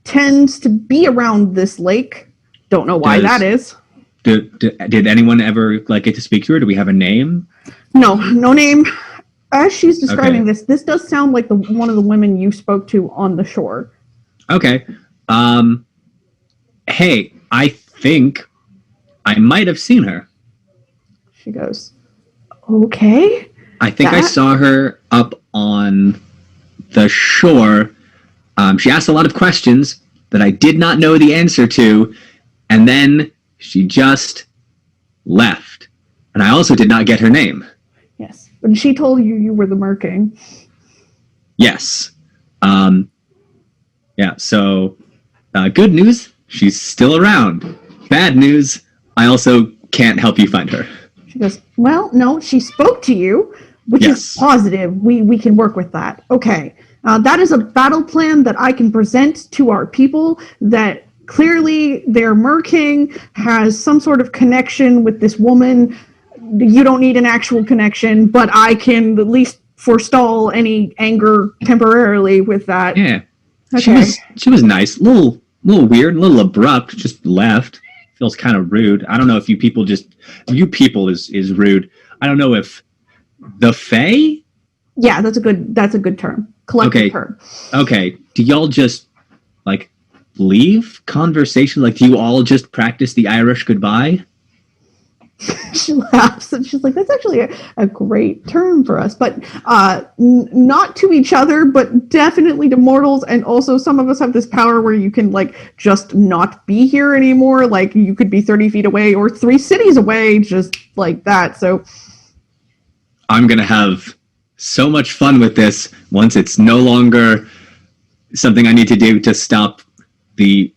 tends to be around this lake. Don't know why that is. Did anyone ever get to speak to her? Do we have a name? No name. As she's describing this does sound like one of the women you spoke to on the shore. Okay. Hey, I think I might have seen her. She goes, okay. I think I saw her up on the shore. She asked a lot of questions that I did not know the answer to, and then she just left. And I also did not get her name. Yes, but she told you were the Merking. Yes. Yeah, so good news, she's still around. Bad news, I also can't help you find her. She goes, well, no, she spoke to you, which is positive. We can work with that. Okay. That is a battle plan that I can present to our people that clearly their Merking has some sort of connection with this woman. You don't need an actual connection, but I can at least forestall any anger temporarily with that. Yeah. Okay. She was nice. A little weird, a little abrupt, just left. Feels kind of rude. I don't know if you people is rude. I don't know if the Fae? Yeah, that's a good term. Collective term. Okay. Do y'all just leave conversation? Do you all just practice the Irish goodbye? She laughs and she's like, that's actually a great term for us, but not to each other, but definitely to mortals. And also some of us have this power where you can just not be here anymore. You could be 30 feet away or 3 cities away, just like that. So I'm going to have so much fun with this once it's no longer something I need to do to stop the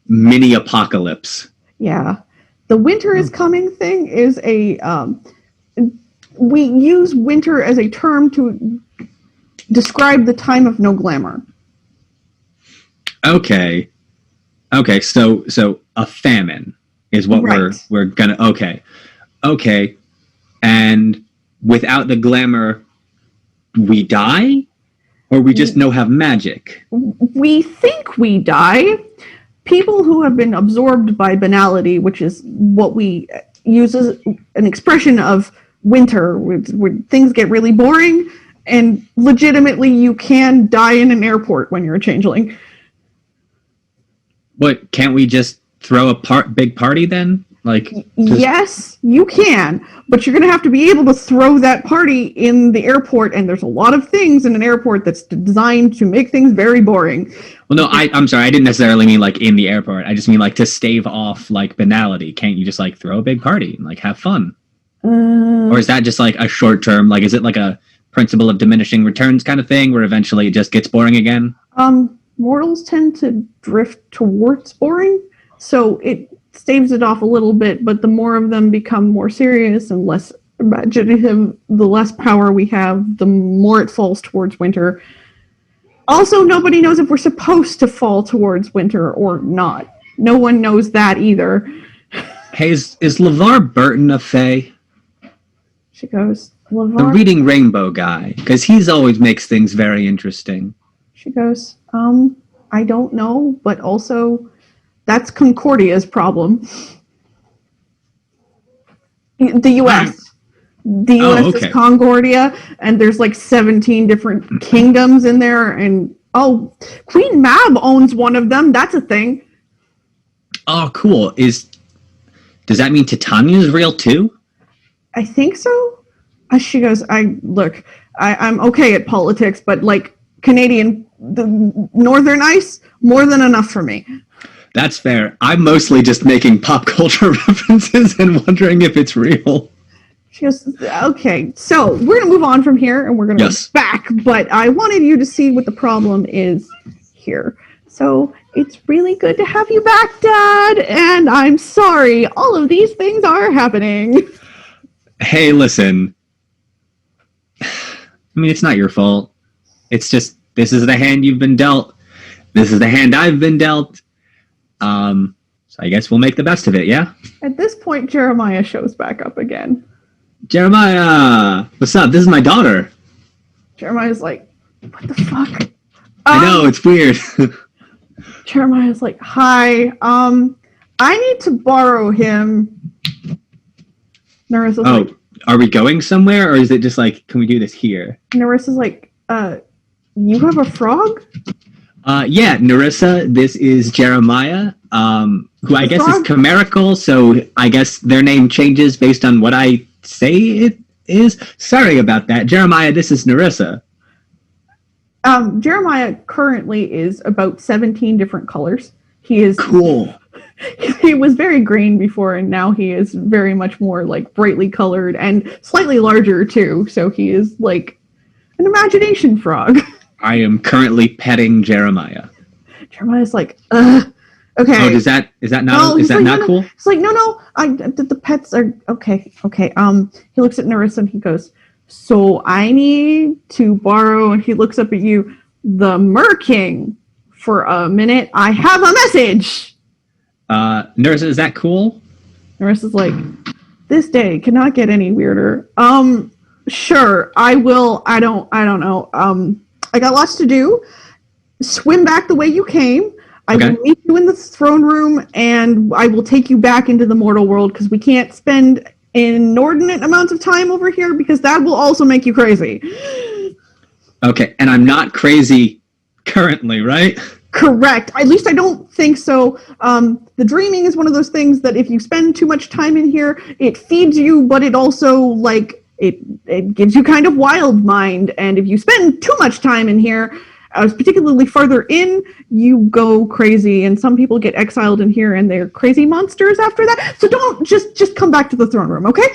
mini apocalypse. Yeah. The winter is coming thing is we use winter as a term to describe the time of no glamour. Okay, so a famine is what we're gonna. Okay, and without the glamour, we die, or we just have magic. We think we die. People who have been absorbed by banality, which is what we use as an expression of winter, where things get really boring, and legitimately you can die in an airport when you're a changeling. But can't we just throw a big party then? Yes, you can, but you're going to have to be able to throw that party in the airport, and there's a lot of things in an airport that's designed to make things very boring. Well, no, I'm sorry, I didn't necessarily mean in the airport. I just mean to stave off banality. Can't you just throw a big party and have fun? Or is that just a short term? Is it a principle of diminishing returns kind of thing where eventually it just gets boring again? Mortals tend to drift towards boring, so it staves it off a little bit, but the more of them become more serious and less imaginative, the less power we have, the more it falls towards winter. Also, nobody knows if we're supposed to fall towards winter or not. No one knows that either. Hey, is LeVar Burton a fae? She goes, The LeVar. Reading Rainbow guy, because he's always makes things very interesting. She goes, I don't know, but also that's Concordia's problem. The U.S. The U.S. okay. is Concordia, and there's like 17 different kingdoms in there, and Queen Mab owns one of them. That's a thing. Oh, cool. Does that mean Titania is real too? I think so. She goes, I'm okay at politics, but like Canadian, the Northern Ice, more than enough for me. That's fair. I'm mostly just making pop culture references and wondering if it's real. She goes, okay, so we're going to move on from here and we're going to go back, but I wanted you to see what the problem is here. So it's really good to have you back, Dad, and I'm sorry, all of these things are happening. Hey, listen. I mean, it's not your fault. It's just, this is the hand you've been dealt. This is the hand I've been dealt. So I guess we'll make the best of it, yeah? At this point, Jeremiah shows back up again. Jeremiah, what's up? This is my daughter. Jeremiah's like, what the fuck? I know, it's weird. Jeremiah's like, hi, I need to borrow him. Narissa's like, are we going somewhere, or is it just like, can we do this here? Narissa's like, you have a frog? Yeah, Narissa, this is Jeremiah, who I guess is chimerical, so I guess their name changes based on what I say it is. Sorry about that. Jeremiah, this is Narissa. Jeremiah currently is about 17 different colors. He is cool. He was very green before, and now he is very much more like brightly colored and slightly larger too. So he is like an imagination frog. I am currently petting Jeremiah. Jeremiah's like, okay. Oh, is that not cool? It's like, no, the pets are okay. He looks at Narissa and he goes, so I need to borrow, and he looks up at you, the Mer-King, for a minute. I have a message. Narissa, is that cool? Narissa's like, this day cannot get any weirder. Sure, I will. I don't know. I got lots to do. Swim back the way you came. I will meet you in the throne room, and I will take you back into the mortal world, because we can't spend inordinate amounts of time over here, because that will also make you crazy. Okay, and I'm not crazy currently, right? Correct. At least I don't think so. The dreaming is one of those things that if you spend too much time in here, it feeds you, but it also, like, it gives you kind of wild mind. And if you spend too much time in here, particularly farther in, you go crazy. And some people get exiled in here, and they're crazy monsters after that. So don't just come back to the throne room, okay?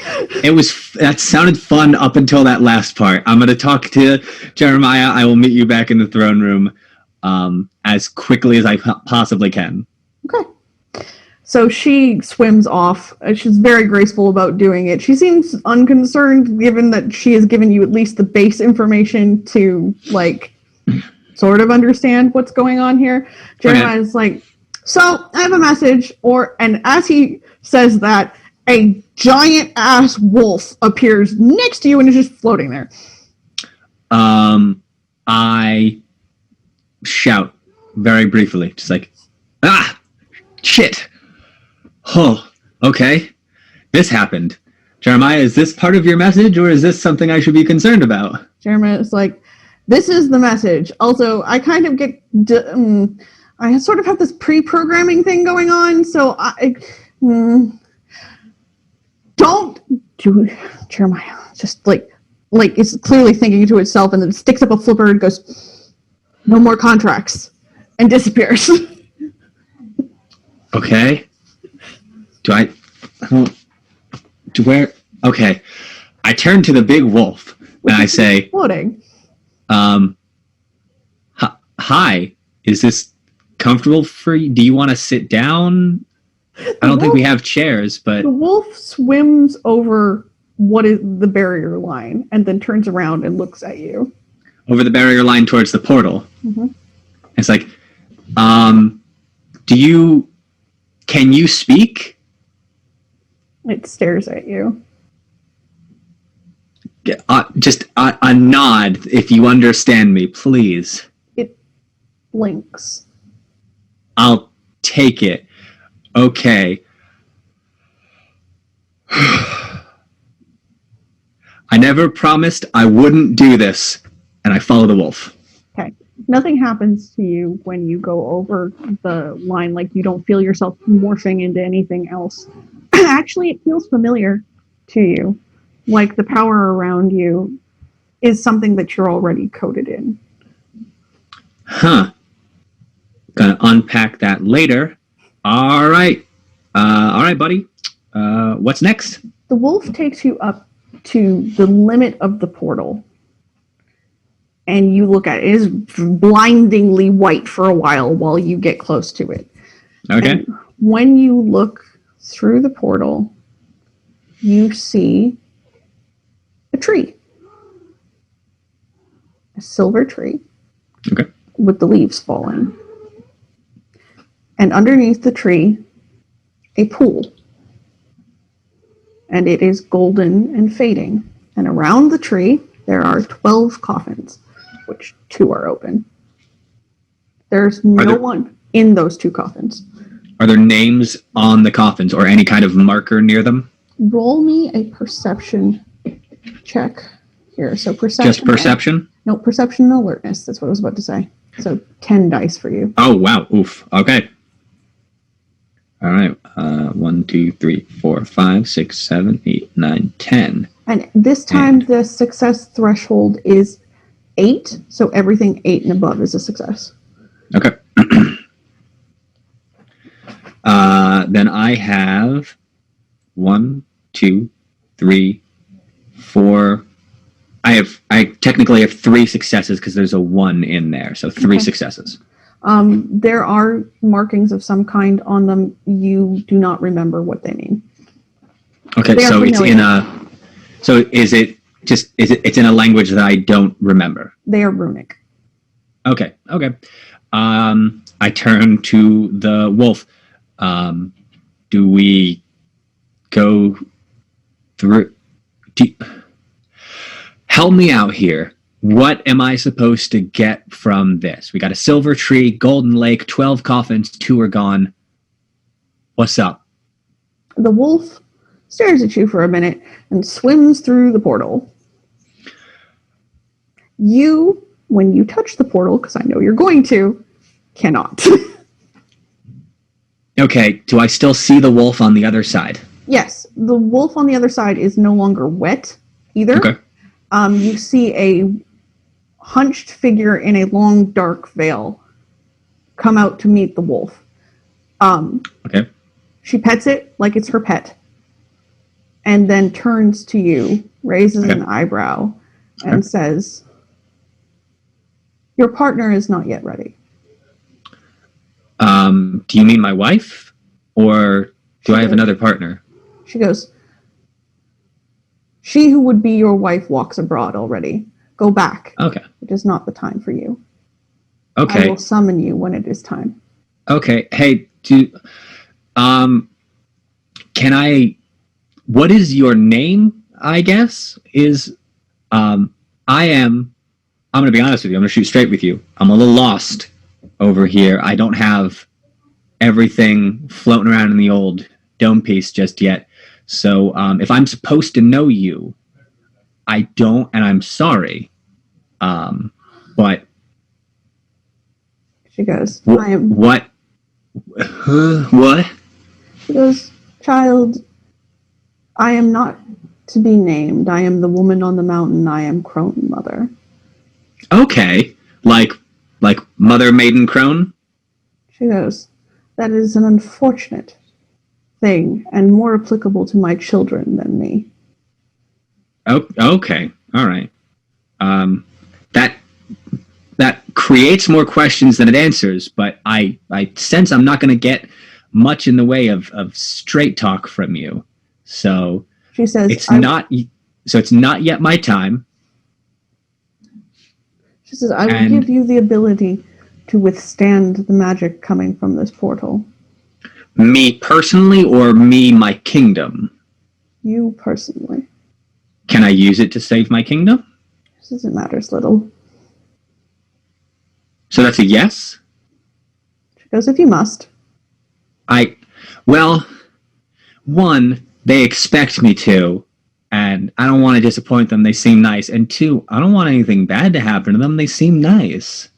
That sounded fun up until that last part. I'm going to talk to Jeremiah. I will meet you back in the throne room as quickly as I possibly can. Okay. So she swims off. She's very graceful about doing it. She seems unconcerned, given that she has given you at least the base information to, like, sort of understand what's going on here. Jeremiah's like, so I have a message, and as he says that, a giant ass wolf appears next to you and is just floating there. I shout very briefly, just like, shit. Oh, okay. This happened. Jeremiah, is this part of your message, or is this something I should be concerned about? Jeremiah is like, this is the message. Also, I kind of get, I sort of have this pre-programming thing going on, so don't do Jeremiah. Just like it's clearly thinking to itself, and then sticks up a flipper and goes, no more contracts, and disappears. Okay. Okay. I turn to the big wolf and I say, floating. Hi, is this comfortable for you? Do you want to sit down? I don't think we have chairs, but... The wolf swims over what is the barrier line and then turns around and looks at you. over the barrier line towards the portal. Mm-hmm. It's like, can you speak? It stares at you. Just a nod if you understand me, please. It blinks. I'll take it. Okay. I never promised I wouldn't do this, and I follow the wolf. Okay. Nothing happens to you when you go over the line. Like, you don't feel yourself morphing into anything else. Actually, it feels familiar to you. Like the power around you is something that you're already coded in. Huh. Gonna unpack that later. All right. All right, buddy. What's next? The wolf takes you up to the limit of the portal. And you look at it. It is blindingly white for a while you get close to it. Okay. And when you look through the portal, you see a tree. A silver tree. Okay. With the leaves falling. And underneath the tree, a pool. And it is golden and fading. And around the tree, there are 12 coffins, which 2 are open. There's no one in those 2 coffins. Are there names on the coffins or any kind of marker near them? Roll me a perception check here. So perception. Just perception? No, perception and alertness. That's what I was about to say. So 10 dice for you. Oh, wow. Oof. Okay. All right. 1, 2, 3, 4, 5, 6, 7, 8, 9, 10. And this time the success threshold is 8. So everything 8 and above is a success. Okay. Then I have 1, 2, 3, 4. I technically have 3 successes because there's a 1 in there, so 3 successes. There are markings of some kind on them. You do not remember what they mean. Okay, so it's in a. So is it just it's in a language that I don't remember? They are runic. Okay. I turn to the wolf. Do we go through? Help me out here. What am I supposed to get from this? We got a silver tree, golden lake, 12 coffins, 2 are gone. What's up? The wolf stares at you for a minute and swims through the portal. You, when you touch the portal, because I know you're going to, cannot. Okay, do I still see the wolf on the other side? Yes, the wolf on the other side is no longer wet either. Okay. You see a hunched figure in a long, dark veil come out to meet the wolf. Okay. She pets it like it's her pet, and then turns to you, raises an eyebrow, and says, "Your partner is not yet ready." Do you mean my wife? Or do I have another partner? She goes, "She who would be your wife walks abroad already. Go back. Okay. It is not the time for you. Okay. I will summon you when it is time." Okay. Hey, can I, what is your name, I guess, I'm going to be honest with you. I'm going to shoot straight with you. I'm a little lost over here. I don't have everything floating around in the old dome piece just yet. So if I'm supposed to know you, I don't, and I'm sorry. But she goes, What? She goes, "Child, I am not to be named. I am the woman on the mountain. I am Crone Mother." Okay. Like Mother Maiden Crone? She goes, "That is an unfortunate thing and more applicable to my children than me." Oh, okay. All right. That creates more questions than it answers, but I sense I'm not going to get much in the way of straight talk from you. So she says, it's not yet my time. She says, I will And give you the ability to withstand the magic coming from this portal. me personally, or me, my kingdom? You personally. Can I use it to save my kingdom? She says, it matters little. So that's a yes? She goes, if you must. Well, one, they expect me to, and I don't want to disappoint them. They seem nice. And two, I don't want anything bad to happen to them. They seem nice.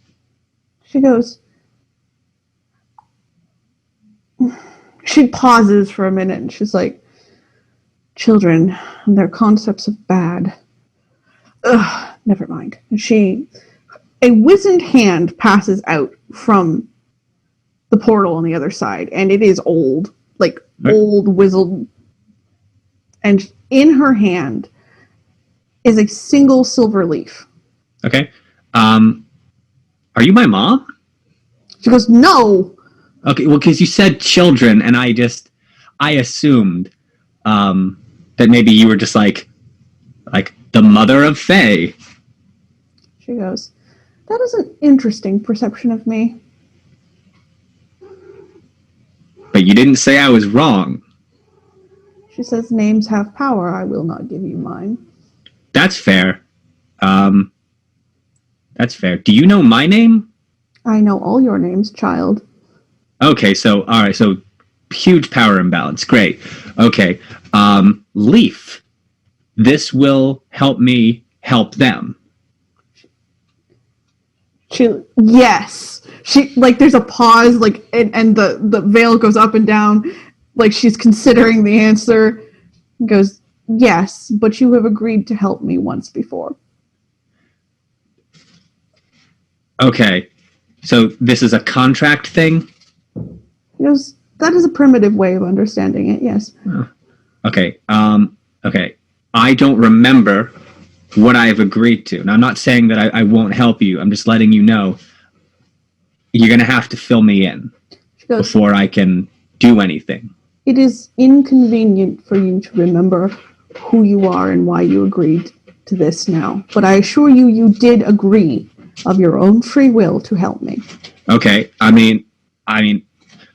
She goes, she pauses for a minute and she's like, children and their concepts of bad. Ugh, never mind. And a wizened hand passes out from the portal on the other side, and it is old, like old, wizzled. And in her hand is a single silver leaf. Okay. Are you my mom? She goes, no. Okay, well, because you said children, and I assumed that maybe you were just like the mother of Faye. She goes, that is an interesting perception of me. But you didn't say I was wrong. She says, names have power. I will not give you mine. That's fair. That's fair. Do you know my name? I know all your names, child. Okay, so, all right, so huge power imbalance. Great. Okay. Leaf. This will help me help them. Yes. There's a pause, and the veil goes up and down, like she's considering the answer. Goes, yes, but you have agreed to help me once before. Okay. So this is a contract thing? He goes, that is a primitive way of understanding it, yes. Oh. Okay. Okay. I don't remember what I've agreed to. Now, I'm not saying that I won't help you. I'm just letting you know you're going to have to fill me in before I can do anything. It is inconvenient for you to remember who you are and why you agreed to this now. But I assure you, you did agree of your own free will to help me. Okay. I mean,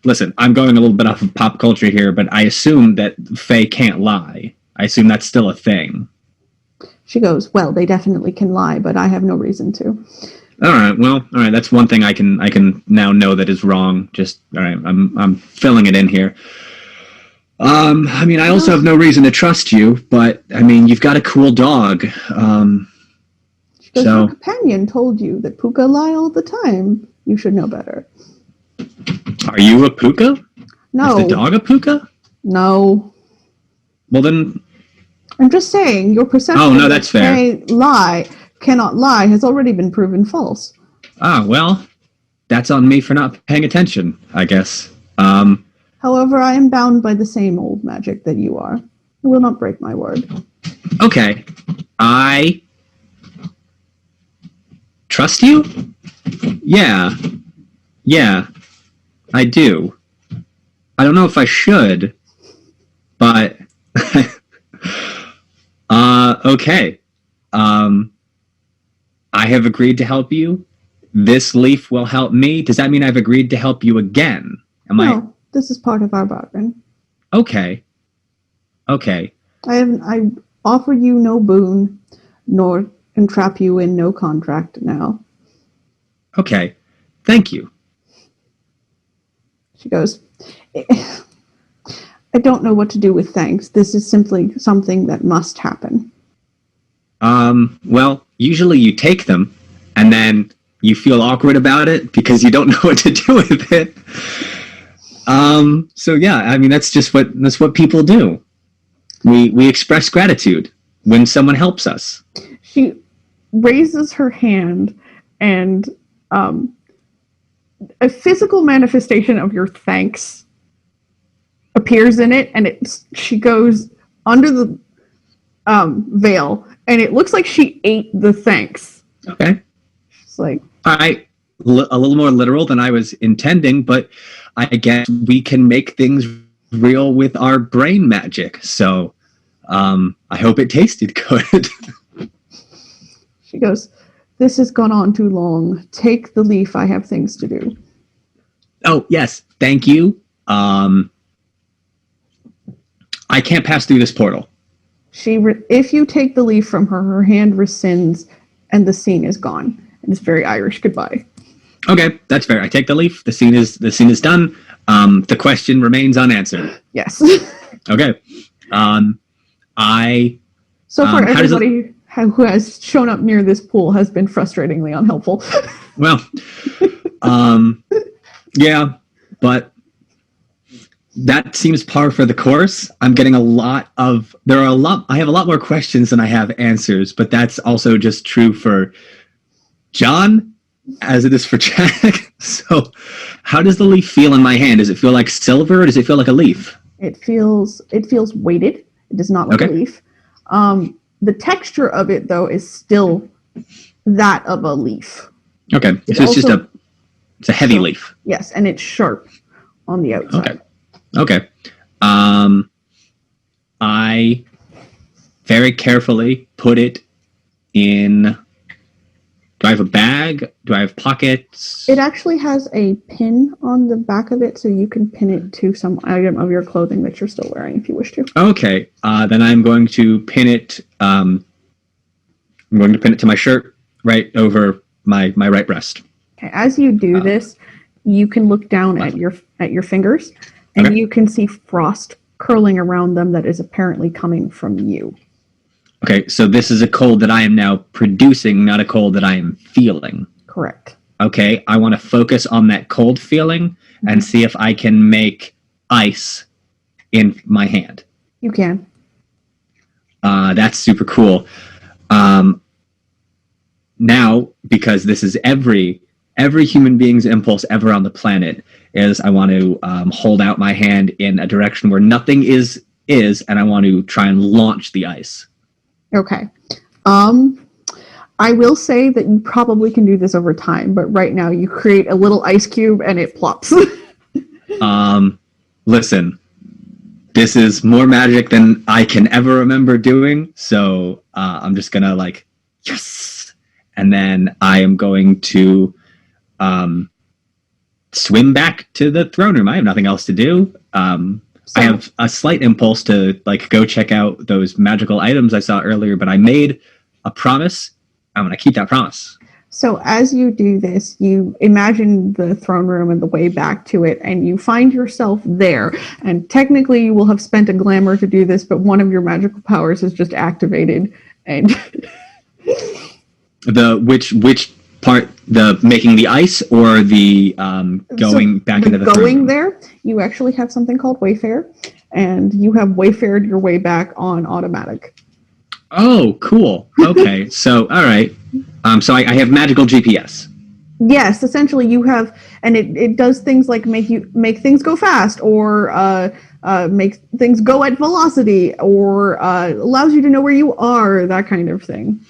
listen, I'm going a little bit off of pop culture here, but I assume that Faye can't lie. I assume that's still a thing. She goes, well, they definitely can lie, but I have no reason to. All right. Well, all right. That's one thing I can now know that is wrong. Just all right. I'm filling it in here. I mean, I also have no reason to trust you, but I mean, you've got a cool dog. She goes, your companion told you that puka lie all the time. You should know better. Are you a puka? No. Is the dog a puka? No. Well, then. I'm just saying, your perception that's fair. Cannot lie has already been proven false. Ah, well, that's on me for not paying attention, I guess. However, I am bound by the same old magic that you are. I will not break my word. Okay. I trust you? Yeah. Yeah, I do. I don't know if I should, but okay. I have agreed to help you. This leaf will help me. Does that mean I've agreed to help you again? No, this is part of our bargain. Okay. Okay. I offer you no boon, nor entrap you in no contract now. Okay. Thank you. She goes, I don't know what to do with thanks. This is simply something that must happen. Well, usually you take them, and then you feel awkward about it because you don't know what to do with it. So yeah, I mean, that's what people do. We express gratitude when someone helps us. She raises her hand, and a physical manifestation of your thanks appears in it, and she goes under the veil, and it looks like she ate the thanks. Okay. She's like, all right, a little more literal than I was intending, but I guess we can make things real with our brain magic. So I hope it tasted good. She goes, This has gone on too long. Take the leaf. I have things to do. Oh, yes. Thank you. I can't pass through this portal. If you take the leaf from her, her hand rescinds and the scene is gone. And it's very Irish goodbye. Okay, that's fair. I take the leaf. The scene is done. The question remains unanswered. Yes. Okay. So far, everybody who has shown up near this pool has been frustratingly unhelpful. Well, yeah, but that seems par for the course. I'm getting I have a lot more questions than I have answers, but that's also just true for John as it is for Jack. So how does the leaf feel in my hand? Does it feel like silver or does it feel like a leaf? It feels weighted. It does not look like a leaf. The texture of it, though, is still that of a leaf. Okay, so it's a heavy sharp. Leaf. Yes, and it's sharp on the outside. Okay. I very carefully put it in. Do I have a bag? Do I have pockets? It actually has a pin on the back of it, so you can pin it to some item of your clothing that you're still wearing if you wish to. Okay, then I'm going to pin it. I'm going to pin it to my shirt, right over my right breast. Okay. As you do this, you can look down at your fingers, and you can see frost curling around them that is apparently coming from you. Okay, so this is a cold that I am now producing, not a cold that I am feeling. Correct. Okay, I want to focus on that cold feeling and see if I can make ice in my hand. You can. That's super cool. Now, because this is every human being's impulse ever on the planet, is I want to hold out my hand in a direction where nothing is, and I want to try and launch the ice. Okay. I will say that you probably can do this over time, but right now you create a little ice cube and it plops. Listen, this is more magic than I can ever remember doing, so I'm just gonna yes, and then I am going to swim back to the throne room. I have nothing else to do. I have a slight impulse to go check out those magical items I saw earlier, but I made a promise. I'm going to keep that promise. So as you do this, you imagine the throne room and the way back to it, and you find yourself there. And technically you will have spent a glamour to do this, but one of your magical powers is just activated. And which part, the making the ice or the going back into the throne room? Going there, you actually have something called Wayfare, and you have Wayfared your way back on automatic. Oh, cool. Okay, so all right. So I have magical GPS. Yes, essentially you have, and it does things like make things go fast, or make things go at velocity, or allows you to know where you are, that kind of thing.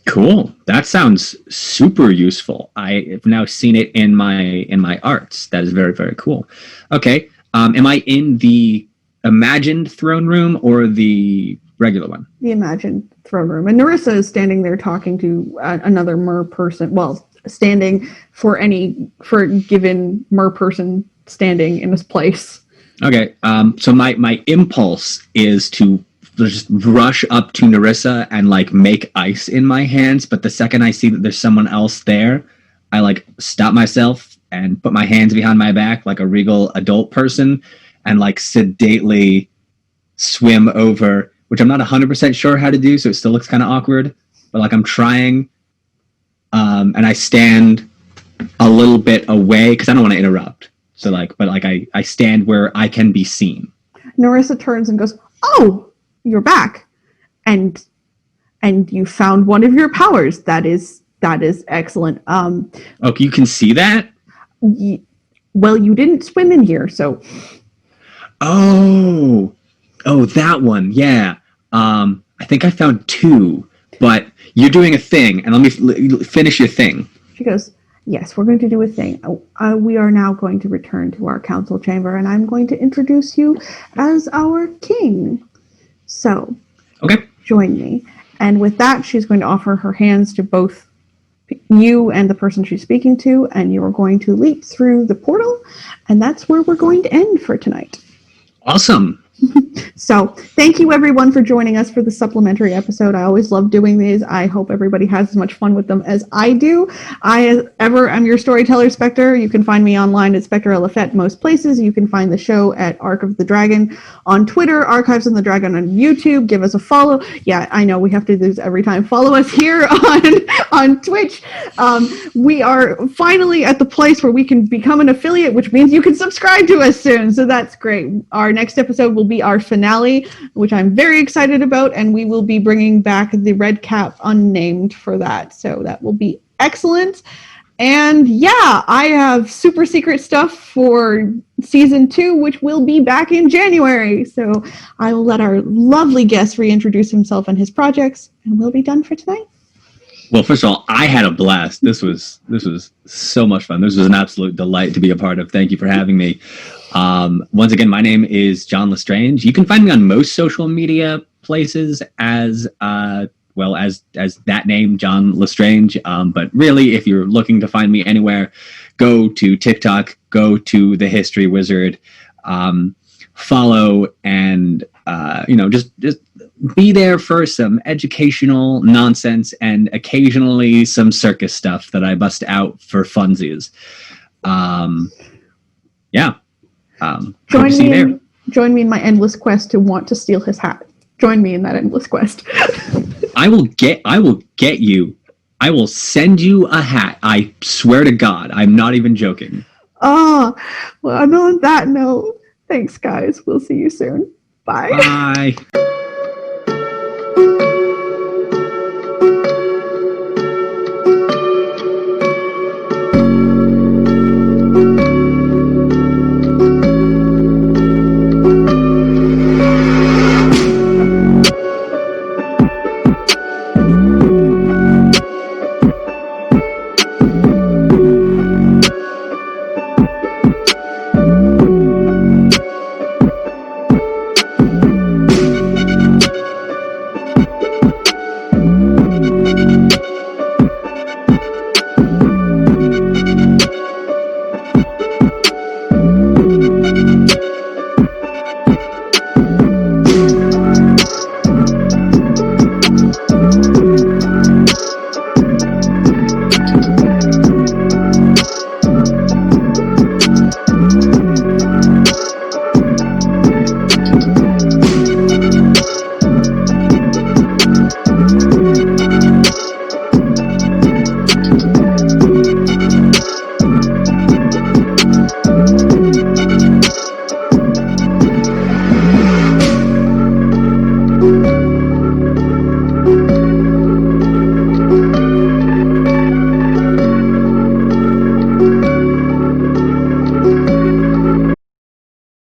Cool. That sounds super useful. I have now seen it in my arts. That is very, very cool. Okay. Am I in the imagined throne room or the regular one? The imagined throne room. And Narissa is standing there talking to another mer person. Well, standing for a given mer person standing in this place. Okay. So my impulse is to just rush up to Narissa and make ice in my hands, but the second I see that there's someone else there, I stop myself and put my hands behind my back like a regal adult person and sedately swim over, which I'm not 100% sure how to do, so it still looks kind of awkward, but I'm trying, and I stand a little bit away because I don't want to interrupt. So I stand where I can be seen. Narissa turns and goes, "Oh, you're back, and you found one of your powers. That is excellent." Oh, you can see that? Well, you didn't swim in here, so. Oh, that one, yeah. I think I found two, but you're doing a thing, and let me finish your thing. She goes, "Yes, we're going to do a thing. We are now going to return to our council chamber, and I'm going to introduce you as our king. So, okay, join me." And with that, she's going to offer her hands to both you and the person she's speaking to, and you are going to leap through the portal, and that's where we're going to end for tonight. Awesome. So thank you everyone for joining us for the supplementary episode. I always love doing these. I hope everybody has as much fun with them as I do. I, as ever, am your storyteller, Spectre. You can find me online at Spectre Elefet most places. You can find the show at Arc of the Dragon on Twitter, Archives of the Dragon on YouTube. Give us a follow. Yeah, I know we have to do this every time. Follow us here on Twitch. We are finally at the place where we can become an affiliate, which means you can subscribe to us soon. So that's great. Our next episode will be our finale, which I'm very excited about, and we will be bringing back the Red Cap Unnamed for that. So that will be excellent. And yeah, I have super secret stuff for season 2, which will be back in January. So I will let our lovely guest reintroduce himself and his projects, and we'll be done for tonight. Well, first of all, I had a blast. This was so much fun. This was an absolute delight to be a part of. Thank you for having me. Once again, my name is John Lestrange. You can find me on most social media places as that name, John Lestrange. But really, if you're looking to find me anywhere, go to TikTok, go to the History Wizard, follow, and just be there for some educational nonsense and occasionally some circus stuff that I bust out for funsies. Join me in my endless quest to want to steal his hat. Join me in that endless quest. I will get you. I will send you a hat. I swear to God, I'm not even joking. Oh, well, on that note, thanks guys. We'll see you soon. Bye. Bye.